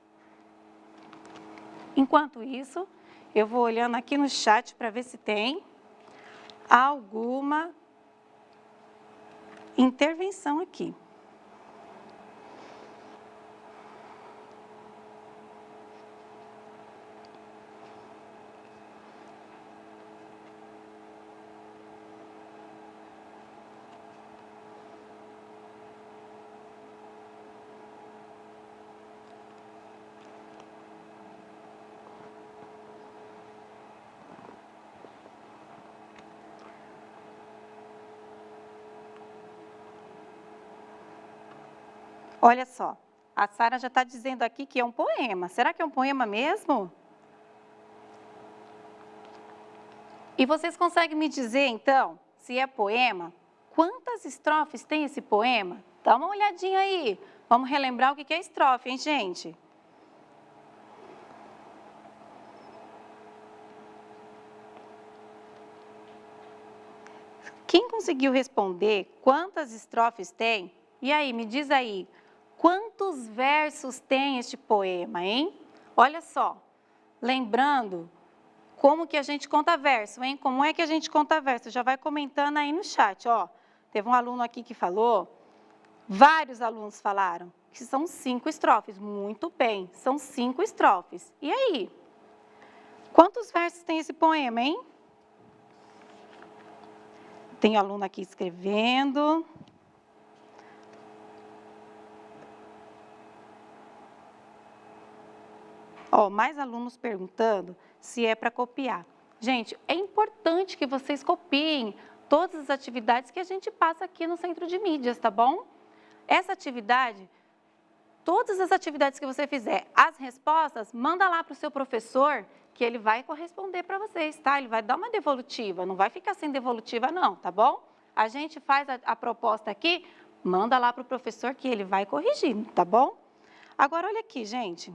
Enquanto isso, eu vou olhando aqui no chat para ver se tem alguma intervenção aqui. Olha só, a Sara já está dizendo aqui que é um poema. Será que é um poema mesmo? E vocês conseguem me dizer, então, se é poema? Quantas estrofes tem esse poema? Dá uma olhadinha aí. Vamos relembrar o que é estrofe, hein, gente? Quem conseguiu responder quantas estrofes tem? E aí, me diz aí, quantos versos tem este poema, hein? Olha só, lembrando como que a gente conta verso, hein? Como é que a gente conta verso? Já vai comentando aí no chat, ó. Teve um aluno aqui que falou, vários alunos falaram, que são 5 estrofes. Muito bem, são 5 estrofes. E aí? Quantos versos tem esse poema, hein? Tem aluno aqui escrevendo. Ó, mais alunos perguntando se é para copiar. Gente, é importante que vocês copiem todas as atividades que a gente passa aqui no Centro de Mídias, tá bom? Essa atividade, todas as atividades que você fizer, as respostas, manda lá para o seu professor, que ele vai corresponder para vocês, tá? Ele vai dar uma devolutiva, não vai ficar sem devolutiva não, tá bom? A gente faz a proposta aqui, manda lá para o professor que ele vai corrigir, tá bom? Agora, olha aqui, gente.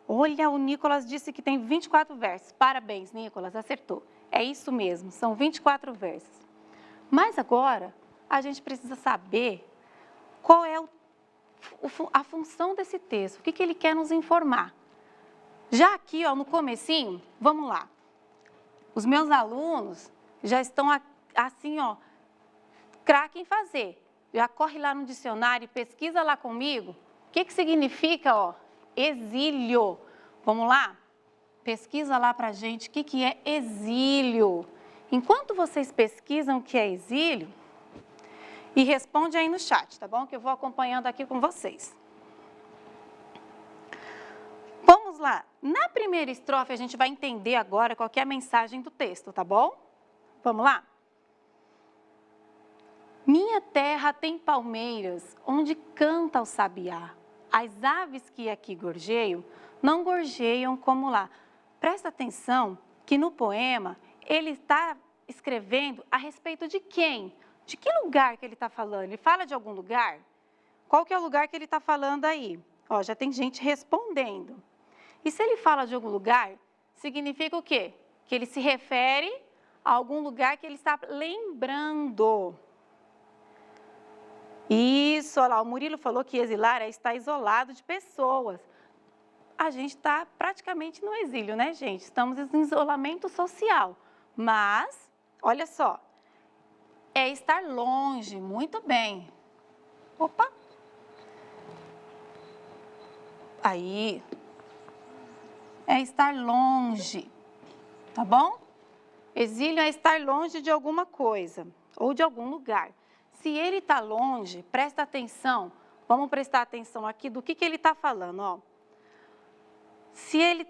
Olha, o Nicolas disse que tem 24 versos. Parabéns, Nicolas, acertou. É isso mesmo, são 24 versos. Mas agora, a gente precisa saber qual é a função desse texto, o que ele quer nos informar. Já aqui, ó, no comecinho, vamos lá. Os meus alunos já estão assim, ó, craque em fazer. Já corre lá no dicionário e pesquisa lá comigo. O que significa, ó, exílio? Vamos lá? Pesquisa lá pra gente o que é exílio. Enquanto vocês pesquisam o que é exílio, e responde aí no chat, tá bom? Que eu vou acompanhando aqui com vocês. Vamos lá. Na primeira estrofe, a gente vai entender agora qual que é a mensagem do texto, tá bom? Vamos lá? Minha terra tem palmeiras, onde canta o sabiá. As aves que aqui gorjeiam, não gorjeiam como lá. Presta atenção que no poema, ele está escrevendo a respeito de quem? De que lugar que ele está falando? Ele fala de algum lugar? Qual que é o lugar que ele está falando aí? Ó, já tem gente respondendo. E se ele fala de algum lugar, significa o quê? Que ele se refere a algum lugar que ele está lembrando. Isso, olha lá, o Murilo falou que exilar é estar isolado de pessoas. A gente está praticamente no exílio, né, gente? Estamos em isolamento social. Mas, olha só, é estar longe, muito bem. Opa! Aí, é estar longe, tá bom? Exílio é estar longe de alguma coisa ou de algum lugar. Se ele está longe, presta atenção, vamos prestar atenção aqui do que ele está falando, ó. Se ele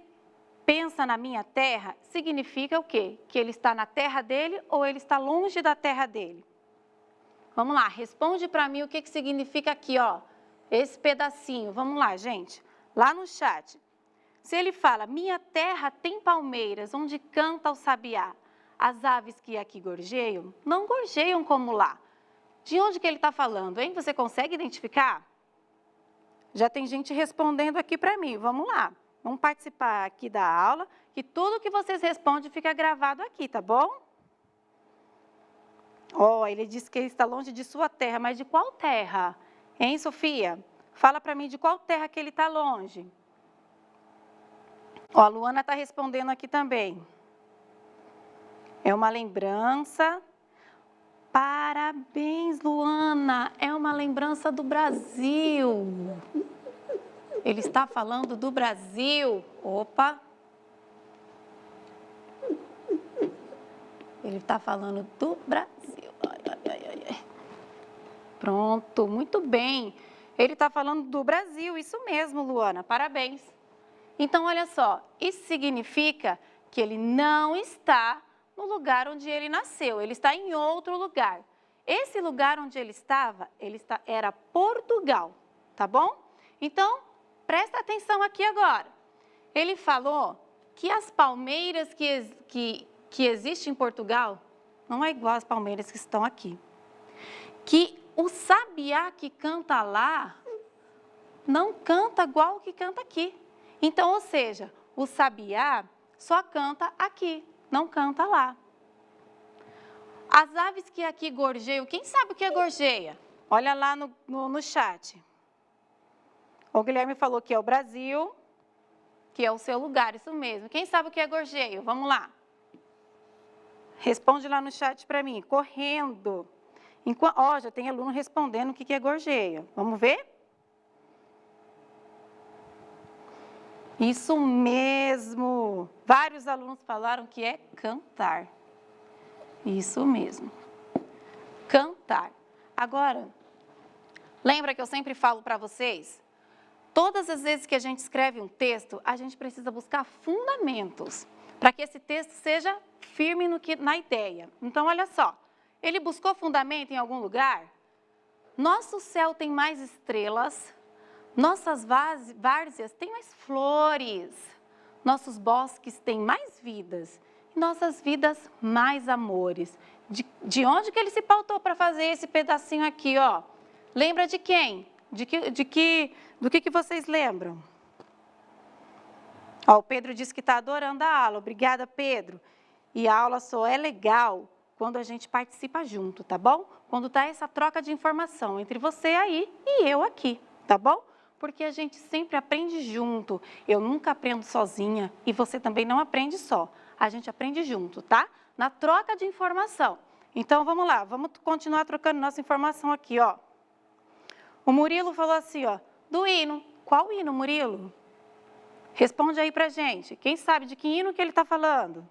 pensa na minha terra, significa o quê? Que ele está na terra dele ou ele está longe da terra dele? Vamos lá, responde para mim o que significa aqui, ó, esse pedacinho. Vamos lá, gente, lá no chat. Se ele fala, minha terra tem palmeiras, onde canta o sabiá. As aves que aqui gorjeiam, não gorjeiam como lá. De onde que ele está falando, hein? Você consegue identificar? Já tem gente respondendo aqui para mim, vamos lá. Vamos participar aqui da aula, que tudo que vocês respondem fica gravado aqui, tá bom? Ó, ele disse que ele está longe de sua terra, mas de qual terra? Hein, Sofia? Fala para mim de qual terra que ele está longe. Ó, a Luana está respondendo aqui também. É uma lembrança. Parabéns, Luana. É uma lembrança do Brasil. Ele está falando do Brasil. Opa. Ele está falando do Brasil. Ai. Pronto, muito bem. Ele está falando do Brasil, isso mesmo, Luana. Parabéns. Então, olha só, isso significa que ele não está no lugar onde ele nasceu, ele está em outro lugar. Esse lugar onde ele estava era Portugal. tá bom? Então, presta atenção aqui agora. Ele falou que as palmeiras que existem em Portugal não é igual às palmeiras que estão aqui. Que o sabiá que canta lá não canta igual o que canta aqui. Então, ou seja, o sabiá só canta aqui, não canta lá. As aves que aqui gorjeiam, quem sabe o que é gorjeia? Olha lá no chat. O Guilherme falou que é o Brasil, que é o seu lugar, isso mesmo. Quem sabe o que é gorjeio? Vamos lá. Responde lá no chat para mim, correndo. Ó, já tem aluno respondendo o que é gorjeia. Vamos ver? Isso mesmo. Vários alunos falaram que é cantar. Isso mesmo. Cantar. Agora, lembra que eu sempre falo para vocês? Todas as vezes que a gente escreve um texto, a gente precisa buscar fundamentos para que esse texto seja firme na ideia. Então, olha só. Ele buscou fundamento em algum lugar? Nosso céu tem mais estrelas, nossas várzeas têm mais flores, nossos bosques têm mais vidas, e nossas vidas mais amores. De onde que ele se pautou para fazer esse pedacinho aqui, ó? Lembra de quem? Do que vocês lembram? Ó, o Pedro disse que está adorando a aula. Obrigada, Pedro. E a aula só é legal quando a gente participa junto, tá bom? Quando tá essa troca de informação entre você aí e eu aqui, tá bom? Porque a gente sempre aprende junto. Eu nunca aprendo sozinha e você também não aprende só. A gente aprende junto, tá? Na troca de informação. Então, vamos lá, vamos continuar trocando nossa informação aqui, ó. O Murilo falou assim, ó, do hino. Qual hino, Murilo? Responde aí pra gente. Quem sabe de que hino que ele está falando?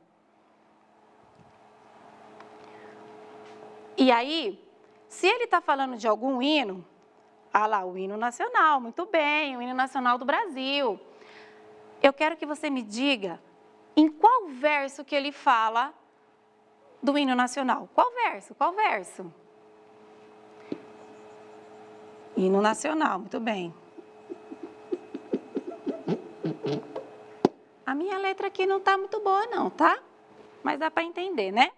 E aí, se ele está falando de algum hino, ah lá, o hino nacional, muito bem, o hino nacional do Brasil. Eu quero que você me diga em qual verso que ele fala do hino nacional. Qual verso? Qual verso? Hino nacional, muito bem. A minha letra aqui não está muito boa não, tá? Mas dá para entender, né?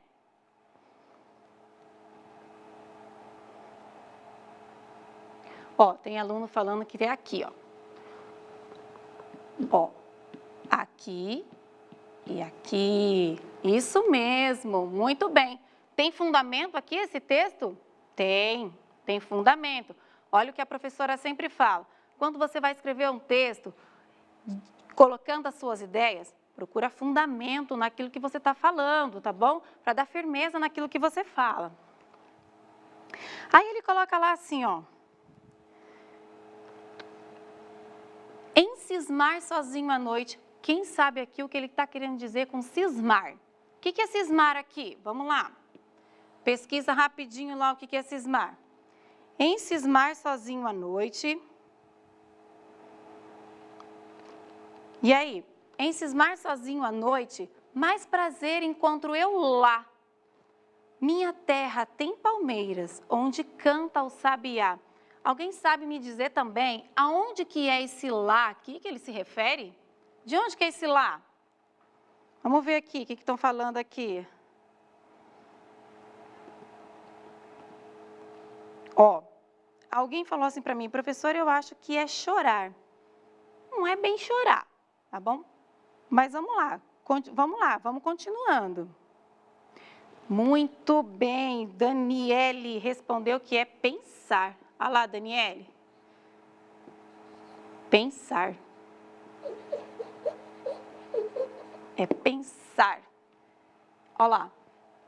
Ó, tem aluno falando que é aqui, ó. Ó, aqui e aqui. Isso mesmo, muito bem. Tem fundamento aqui esse texto? Tem fundamento. Olha o que a professora sempre fala. Quando você vai escrever um texto, colocando as suas ideias, procura fundamento naquilo que você está falando, tá bom? Para dar firmeza naquilo que você fala. Aí ele coloca lá assim, ó. Em cismar sozinho à noite, quem sabe aqui o que ele está querendo dizer com cismar? O que é cismar aqui? Vamos lá. Pesquisa rapidinho lá o que é cismar. Em cismar sozinho à noite. E aí? Em cismar sozinho à noite, mais prazer encontro eu lá. Minha terra tem palmeiras, onde canta o sabiá. Alguém sabe me dizer também aonde que é esse lá aqui que ele se refere? De onde que é esse lá? Vamos ver aqui, o que estão falando aqui. Ó, alguém falou assim para mim, professor, eu acho que é chorar. Não é bem chorar, tá bom? Mas vamos lá, vamos continuando. Muito bem, Daniele respondeu que é pensar. Olha lá, Daniele. Pensar. É pensar. Olha lá.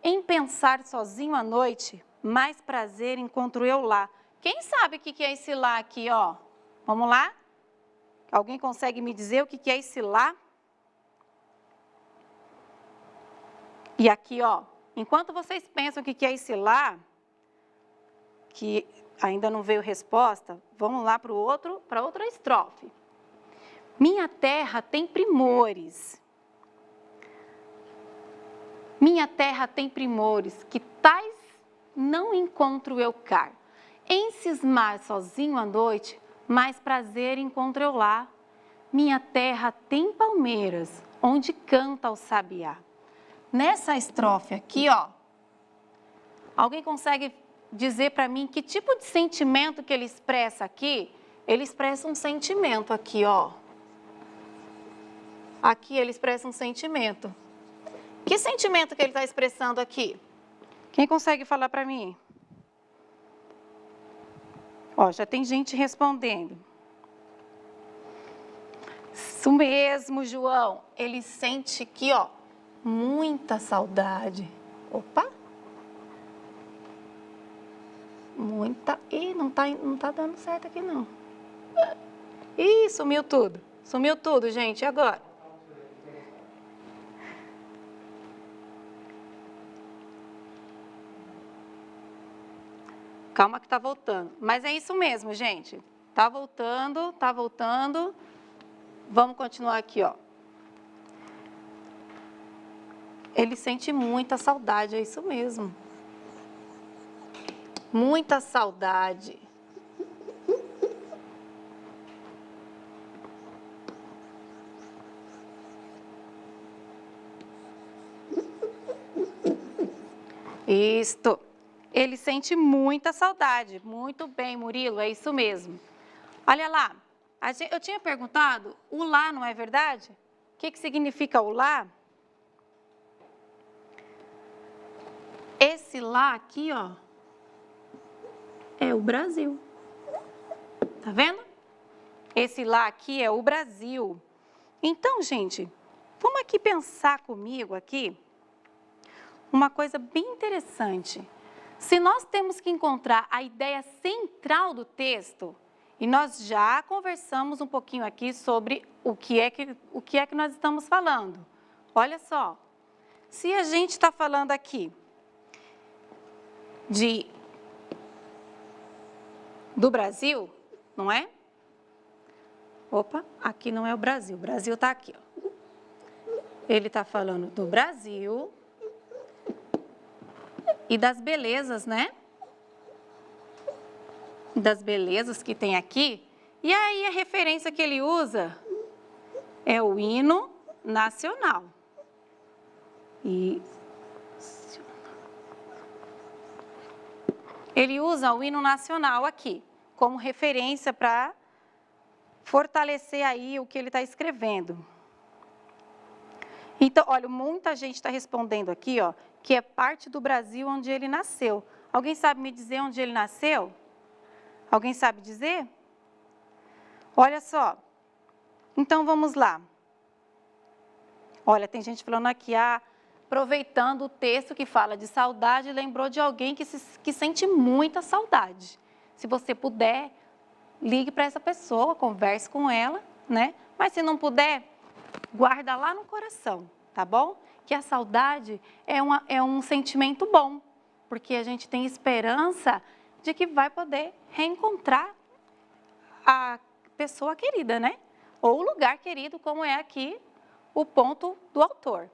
Em pensar sozinho à noite, mais prazer encontro eu lá. Quem sabe o que é esse lá aqui, ó? Vamos lá? Alguém consegue me dizer o que é esse lá? E aqui, ó. Enquanto vocês pensam o que é esse lá, que ainda não veio resposta, vamos lá para outra estrofe. Minha terra tem primores. Minha terra tem primores, que tais não encontro eu cá. Em cismar sozinho à noite, mais prazer encontro eu lá. Minha terra tem palmeiras, onde canta o sabiá. Nessa estrofe aqui, ó, alguém consegue dizer para mim que tipo de sentimento que ele expressa aqui? Ele expressa um sentimento aqui, ó. Aqui ele expressa um sentimento. Que sentimento que ele está expressando aqui? Quem consegue falar para mim? Ó, já tem gente respondendo. Isso mesmo, João. Ele sente aqui, ó, muita saudade. Opa! Muita... Ih, não tá dando certo aqui, não. Ih, sumiu tudo. Sumiu tudo, gente. E agora? Calma que tá voltando. Mas é isso mesmo, gente. Tá voltando, tá voltando. Vamos continuar aqui, ó. Ele sente muita saudade, é isso mesmo. Muita saudade. Isto. Ele sente muita saudade. Muito bem, Murilo, é isso mesmo. Olha lá, eu tinha perguntado, o lá, não é verdade? O que significa o lá? Esse lá aqui, ó, é o Brasil. Tá vendo? Esse lá aqui é o Brasil. Então, gente, vamos aqui pensar comigo aqui uma coisa bem interessante. Se nós temos que encontrar a ideia central do texto, e nós já conversamos um pouquinho aqui sobre o que é que nós estamos falando. Olha só, se a gente está falando aqui do Brasil, não é? Opa, aqui não é o Brasil está aqui, ó. Ele está falando do Brasil e das belezas, né? Das belezas que tem aqui. E aí a referência que ele usa é o hino nacional. Ele usa o hino nacional aqui como referência para fortalecer aí o que ele está escrevendo. Então, olha, muita gente está respondendo aqui, ó, que é parte do Brasil onde ele nasceu. Alguém sabe me dizer onde ele nasceu? Alguém sabe dizer? Olha só. Então, vamos lá. Olha, tem gente falando aqui, aproveitando o texto que fala de saudade, lembrou de alguém que sente muita saudade. Se você puder, ligue para essa pessoa, converse com ela, né? Mas se não puder, guarda lá no coração, tá bom? Que a saudade é um sentimento bom, porque a gente tem esperança de que vai poder reencontrar a pessoa querida, né? Ou o lugar querido, como é aqui o ponto do autor.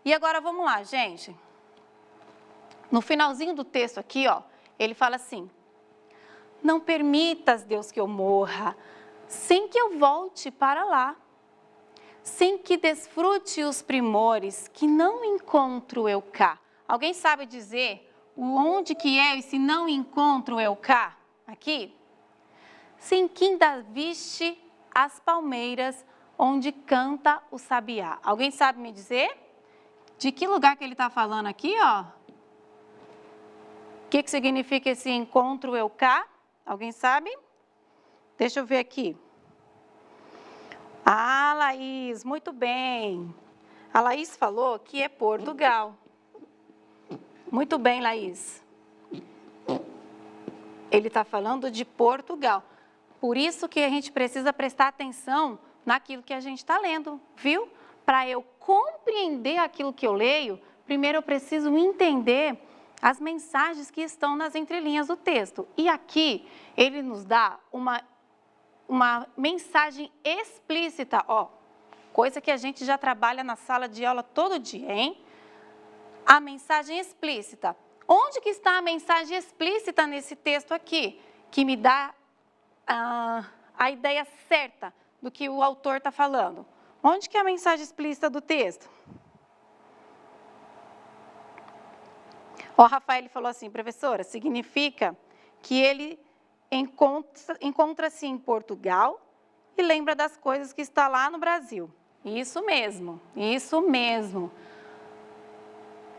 E agora vamos lá, gente. No finalzinho do texto aqui, ó, ele fala assim: não permitas, Deus, que eu morra, sem que eu volte para lá, sem que desfrute os primores que não encontro eu cá. Alguém sabe dizer onde que é esse não encontro eu cá? Aqui? Sem que ainda viste as palmeiras onde canta o sabiá. Alguém sabe me dizer? De que lugar que ele está falando aqui, ó? O que significa esse encontro eu cá? Alguém sabe? Deixa eu ver aqui. Ah, Laís, muito bem. A Laís falou que é Portugal. Muito bem, Laís. Ele está falando de Portugal. Por isso que a gente precisa prestar atenção naquilo que a gente está lendo, viu? Para eu compreender aquilo que eu leio, primeiro eu preciso entender as mensagens que estão nas entrelinhas do texto. E aqui ele nos dá uma mensagem explícita, ó, coisa que a gente já trabalha na sala de aula todo dia, hein? A mensagem explícita. Onde que está a mensagem explícita nesse texto aqui? Que me dá a ideia certa do que o autor está falando. Onde que é a mensagem explícita do texto? O Rafael falou assim, professora, significa que ele encontra-se em Portugal e lembra das coisas que está lá no Brasil. Isso mesmo, isso mesmo.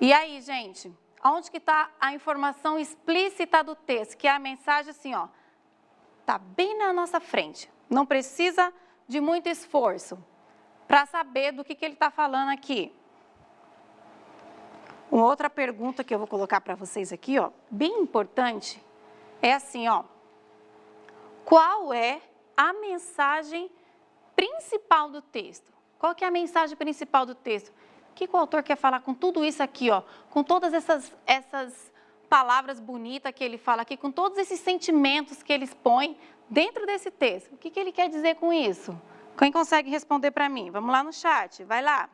E aí, gente, onde que está a informação explícita do texto? Que é a mensagem assim, ó, está bem na nossa frente. Não precisa de muito esforço para saber do que ele está falando aqui. Uma outra pergunta que eu vou colocar para vocês aqui, ó, bem importante, é assim, ó. Qual é a mensagem principal do texto? Qual que é a mensagem principal do texto? O que o autor quer falar com tudo isso aqui, ó? Com todas essas palavras bonitas que ele fala aqui, com todos esses sentimentos que ele expõe dentro desse texto. O que ele quer dizer com isso? Quem consegue responder para mim? Vamos lá no chat, vai lá.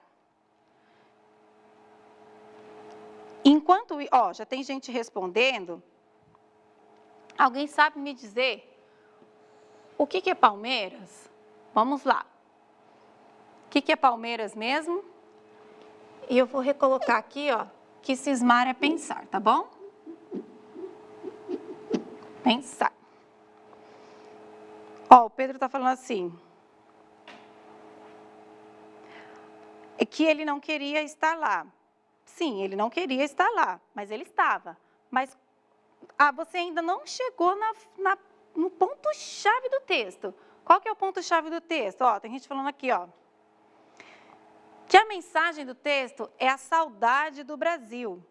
Enquanto, ó, já tem gente respondendo, alguém sabe me dizer o que é Palmeiras? Vamos lá. O que é Palmeiras mesmo? E eu vou recolocar aqui, ó, que cismar é pensar, tá bom? Pensar. Ó, o Pedro está falando assim, que ele não queria estar lá. Sim, ele não queria estar lá, mas ele estava. Mas você ainda não chegou no ponto-chave do texto. Qual que é o ponto-chave do texto? Ó, tem gente falando aqui, ó. Que a mensagem do texto é a saudade do Brasil.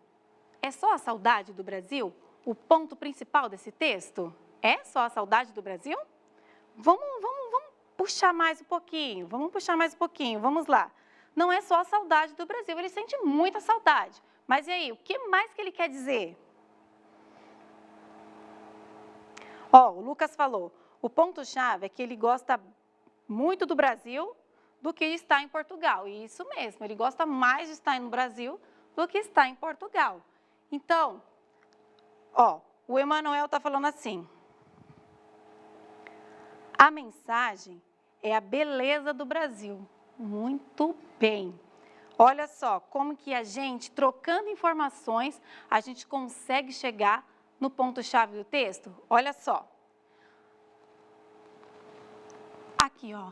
É só a saudade do Brasil o ponto principal desse texto? É só a saudade do Brasil? Vamos puxar mais um pouquinho, vamos lá. Não é só a saudade do Brasil, ele sente muita saudade. Mas e aí, o que mais que ele quer dizer? Ó, o Lucas falou, o ponto-chave é que ele gosta muito do Brasil do que estar em Portugal. E isso mesmo, ele gosta mais de estar no Brasil do que estar em Portugal. Então, ó, o Emanuel está falando assim, a mensagem é a beleza do Brasil. Muito bem. Olha só, como que a gente, trocando informações, a gente consegue chegar no ponto-chave do texto? Olha só. Aqui, ó.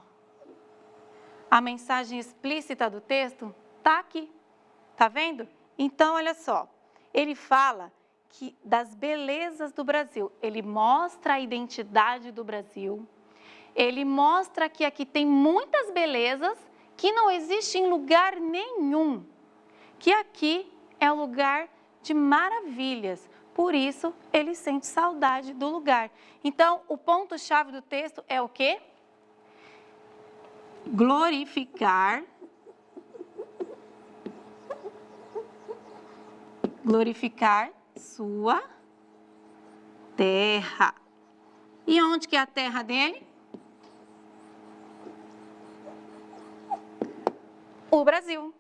A mensagem explícita do texto está aqui. Tá vendo? Então, olha só. Ele fala das belezas do Brasil. Ele mostra a identidade do Brasil. Ele mostra que aqui tem muitas belezas que não existe em lugar nenhum, que aqui é um lugar de maravilhas, por isso ele sente saudade do lugar. Então, o ponto-chave do texto é o quê? Glorificar sua terra. E onde que é a terra dele? O Brasil.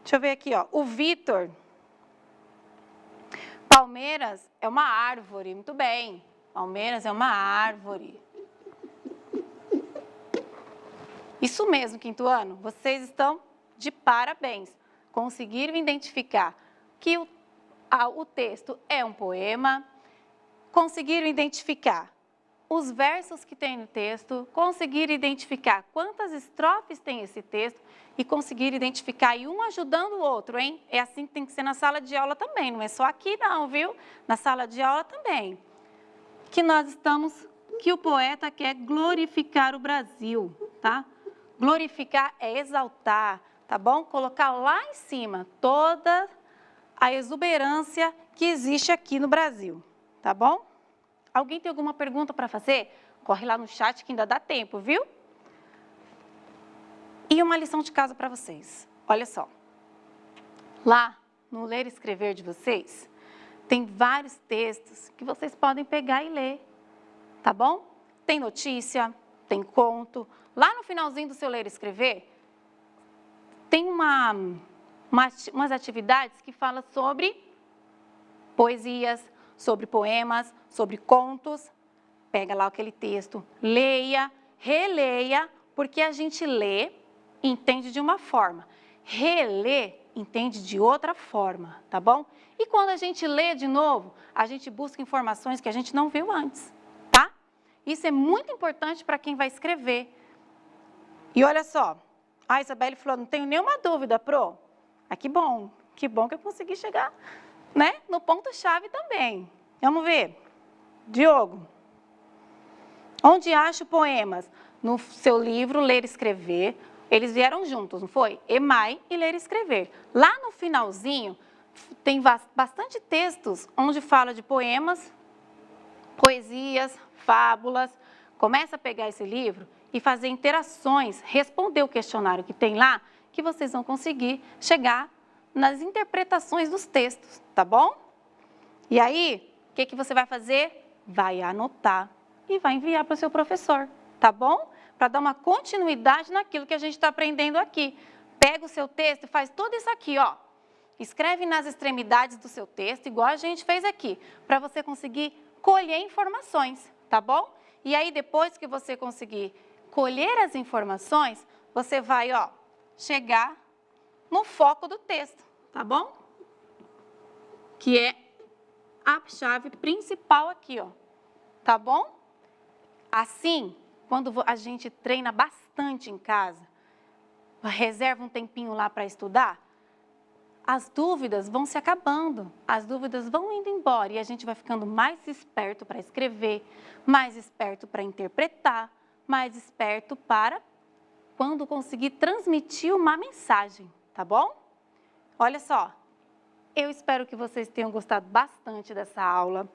Deixa eu ver aqui, ó. O Vitor. Palmeiras é uma árvore. Muito bem. Palmeiras é uma árvore. Isso mesmo, quinto ano. Vocês estão de parabéns. Conseguiram identificar que o texto é um poema. Conseguiram identificar os versos que tem no texto, conseguir identificar quantas estrofes tem esse texto e conseguir identificar e um ajudando o outro, hein? É assim que tem que ser na sala de aula também, não é só aqui não, viu? Na sala de aula também. Que o poeta quer glorificar o Brasil, tá? Glorificar é exaltar, tá bom? Colocar lá em cima toda a exuberância que existe aqui no Brasil, tá bom? Alguém tem alguma pergunta para fazer? Corre lá no chat que ainda dá tempo, viu? E uma lição de casa para vocês. Olha só. Lá no Ler e Escrever de vocês, tem vários textos que vocês podem pegar e ler. Tá bom? Tem notícia, tem conto. Lá no finalzinho do seu Ler e Escrever, tem umas atividades que falam sobre poesias, sobre poemas, sobre contos. pega lá aquele texto, leia, releia, porque a gente lê e entende de uma forma. Relê, entende de outra forma, tá bom? E quando a gente lê de novo, a gente busca informações que a gente não viu antes, tá? Isso é muito importante para quem vai escrever. E olha só, a Isabelle falou, não tenho nenhuma dúvida, Pro. Ah, que bom que eu consegui chegar, né, no ponto-chave também. Vamos ver. Diogo, onde acho poemas? No seu livro, Ler e Escrever, eles vieram juntos, não foi? EMAI e Ler e Escrever. Lá no finalzinho, tem bastante textos onde fala de poemas, poesias, fábulas. Começa a pegar esse livro e fazer interações, responder o questionário que tem lá, que vocês vão conseguir chegar nas interpretações dos textos, tá bom? E aí, o que você vai fazer? Vai anotar e vai enviar para o seu professor, tá bom? Para dar uma continuidade naquilo que a gente está aprendendo aqui. Pega o seu texto e faz tudo isso aqui, ó. Escreve nas extremidades do seu texto, igual a gente fez aqui, para você conseguir colher informações, tá bom? E aí, depois que você conseguir colher as informações, você vai, ó, chegar no foco do texto, tá bom? Que é a chave principal aqui, ó, tá bom? Assim, quando a gente treina bastante em casa, reserva um tempinho lá para estudar, as dúvidas vão se acabando, as dúvidas vão indo embora e a gente vai ficando mais esperto para escrever, mais esperto para interpretar, mais esperto para quando conseguir transmitir uma mensagem, tá bom? Olha só, eu espero que vocês tenham gostado bastante dessa aula.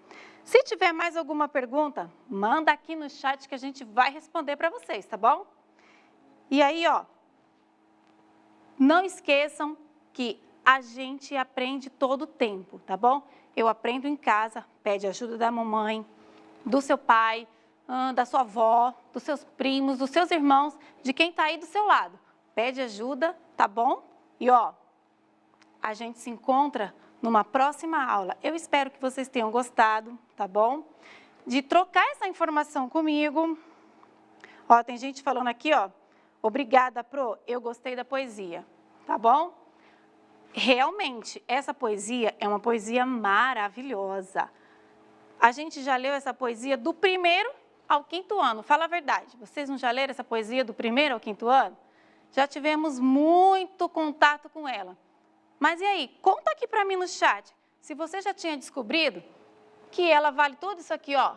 Se tiver mais alguma pergunta, manda aqui no chat que a gente vai responder para vocês, tá bom? E aí, ó, não esqueçam que a gente aprende todo o tempo, tá bom? Eu aprendo em casa, pede ajuda da mamãe, do seu pai, da sua avó, dos seus primos, dos seus irmãos, de quem está aí do seu lado. Pede ajuda, tá bom? E ó, a gente se encontra numa próxima aula. Eu espero que vocês tenham gostado, tá bom? De trocar essa informação comigo. Ó, tem gente falando aqui, ó, obrigada, Pro, eu gostei da poesia, tá bom? Realmente, essa poesia é uma poesia maravilhosa. A gente já leu essa poesia do 1º ao 5º ano. Fala a verdade, vocês não já leram essa poesia do 1º ao 5º ano? Já tivemos muito contato com ela. Mas e aí, conta aqui para mim no chat, se você já tinha descobrido que ela vale tudo isso aqui, ó.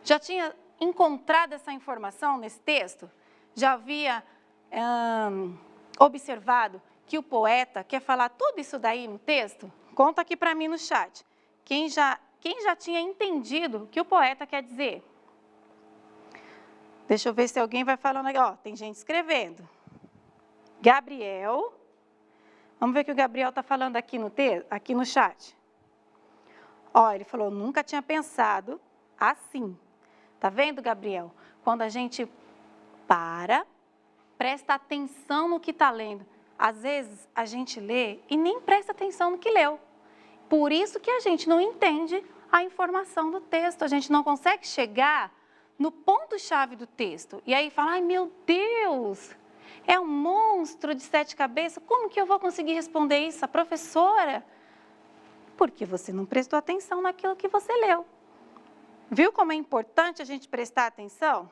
Já tinha encontrado essa informação nesse texto? Já havia observado que o poeta quer falar tudo isso daí no texto? Conta aqui para mim no chat. Quem já tinha entendido o que o poeta quer dizer? Deixa eu ver se alguém vai falando aqui. Ó, tem gente escrevendo. Gabriel. Vamos ver o que o Gabriel está falando aqui aqui no chat. Ó, ele falou, nunca tinha pensado assim. Tá vendo, Gabriel? Quando a gente presta atenção no que está lendo. Às vezes, a gente lê e nem presta atenção no que leu. Por isso que a gente não entende a informação do texto. A gente não consegue chegar no ponto-chave do texto. E aí fala, ai meu Deus, é um monstro de 7 cabeças. Como que eu vou conseguir responder isso? A professora? Porque você não prestou atenção naquilo que você leu. Viu como é importante a gente prestar atenção?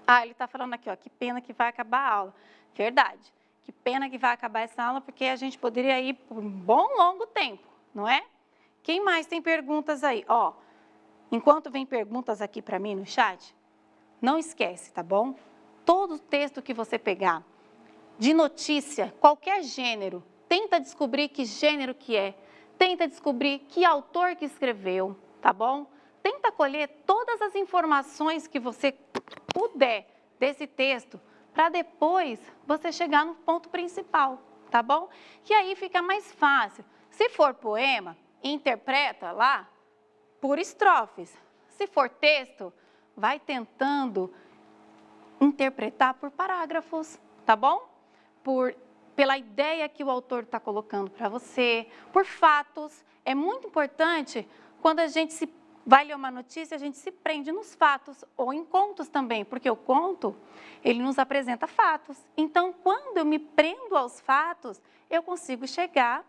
Ah, ele está falando aqui, ó, que pena que vai acabar a aula. Verdade, que pena que vai acabar essa aula, porque a gente poderia ir por um bom, longo tempo, não é? Quem mais tem perguntas aí? Ó, enquanto vem perguntas aqui para mim no chat, não esquece, tá bom? Todo texto que você pegar, de notícia, qualquer gênero, tenta descobrir que gênero que é, tenta descobrir que autor que escreveu, tá bom? Tenta colher todas as informações que você puder desse texto, para depois você chegar no ponto principal, tá bom? E aí fica mais fácil. Se for poema, interpreta lá por estrofes. Se for texto, vai tentando interpretar por parágrafos, tá bom? Pela ideia que o autor está colocando para você, por fatos. É muito importante quando a gente se vai ler uma notícia, a gente se prende nos fatos, ou em contos também, porque o conto, ele nos apresenta fatos. Então, quando eu me prendo aos fatos, eu consigo chegar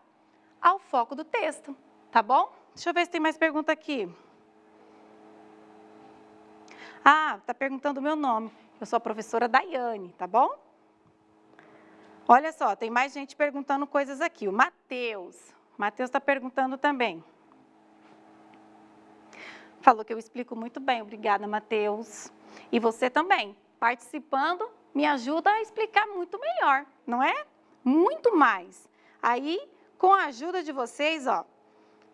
ao foco do texto, tá bom? Deixa eu ver se tem mais pergunta aqui. Ah, tá perguntando o meu nome. Eu sou a professora Daiane, tá bom? Olha só, tem mais gente perguntando coisas aqui. O Matheus. Matheus está perguntando também. Falou que eu explico muito bem. Obrigada, Matheus. E você também, participando, me ajuda a explicar muito melhor, não é? Muito mais. Aí, com a ajuda de vocês, ó,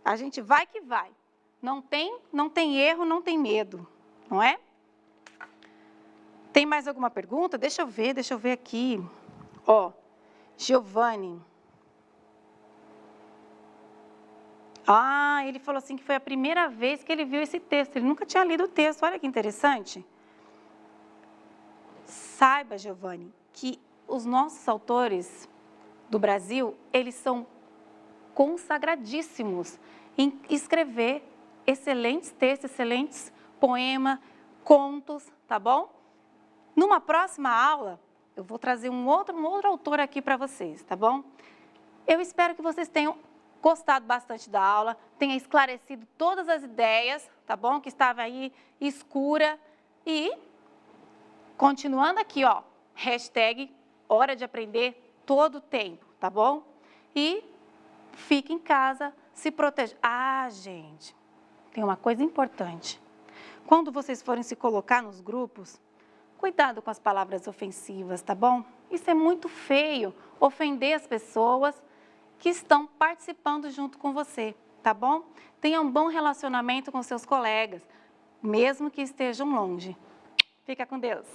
a gente vai que vai. Não tem erro, não tem medo, não é? Tem mais alguma pergunta? Deixa eu ver aqui. Ó, Giovanni. Ah, ele falou assim que foi a primeira vez que ele viu esse texto. Ele nunca tinha lido o texto. Olha que interessante. Saiba, Giovanni, que os nossos autores do Brasil, eles são consagradíssimos em escrever excelentes textos, excelentes poemas, contos, tá bom? Numa próxima aula, eu vou trazer um outro autor aqui para vocês, tá bom? Eu espero que vocês tenham gostado bastante da aula, tenha esclarecido todas as ideias, tá bom? Que estava aí escura. E, continuando aqui, ó, hashtag hora de aprender todo o tempo, tá bom? E fique em casa, se proteja. Ah, gente, tem uma coisa importante. Quando vocês forem se colocar nos grupos, cuidado com as palavras ofensivas, tá bom? Isso é muito feio, ofender as pessoas que estão participando junto com você, tá bom? Tenha um bom relacionamento com seus colegas, mesmo que estejam longe. Fica com Deus.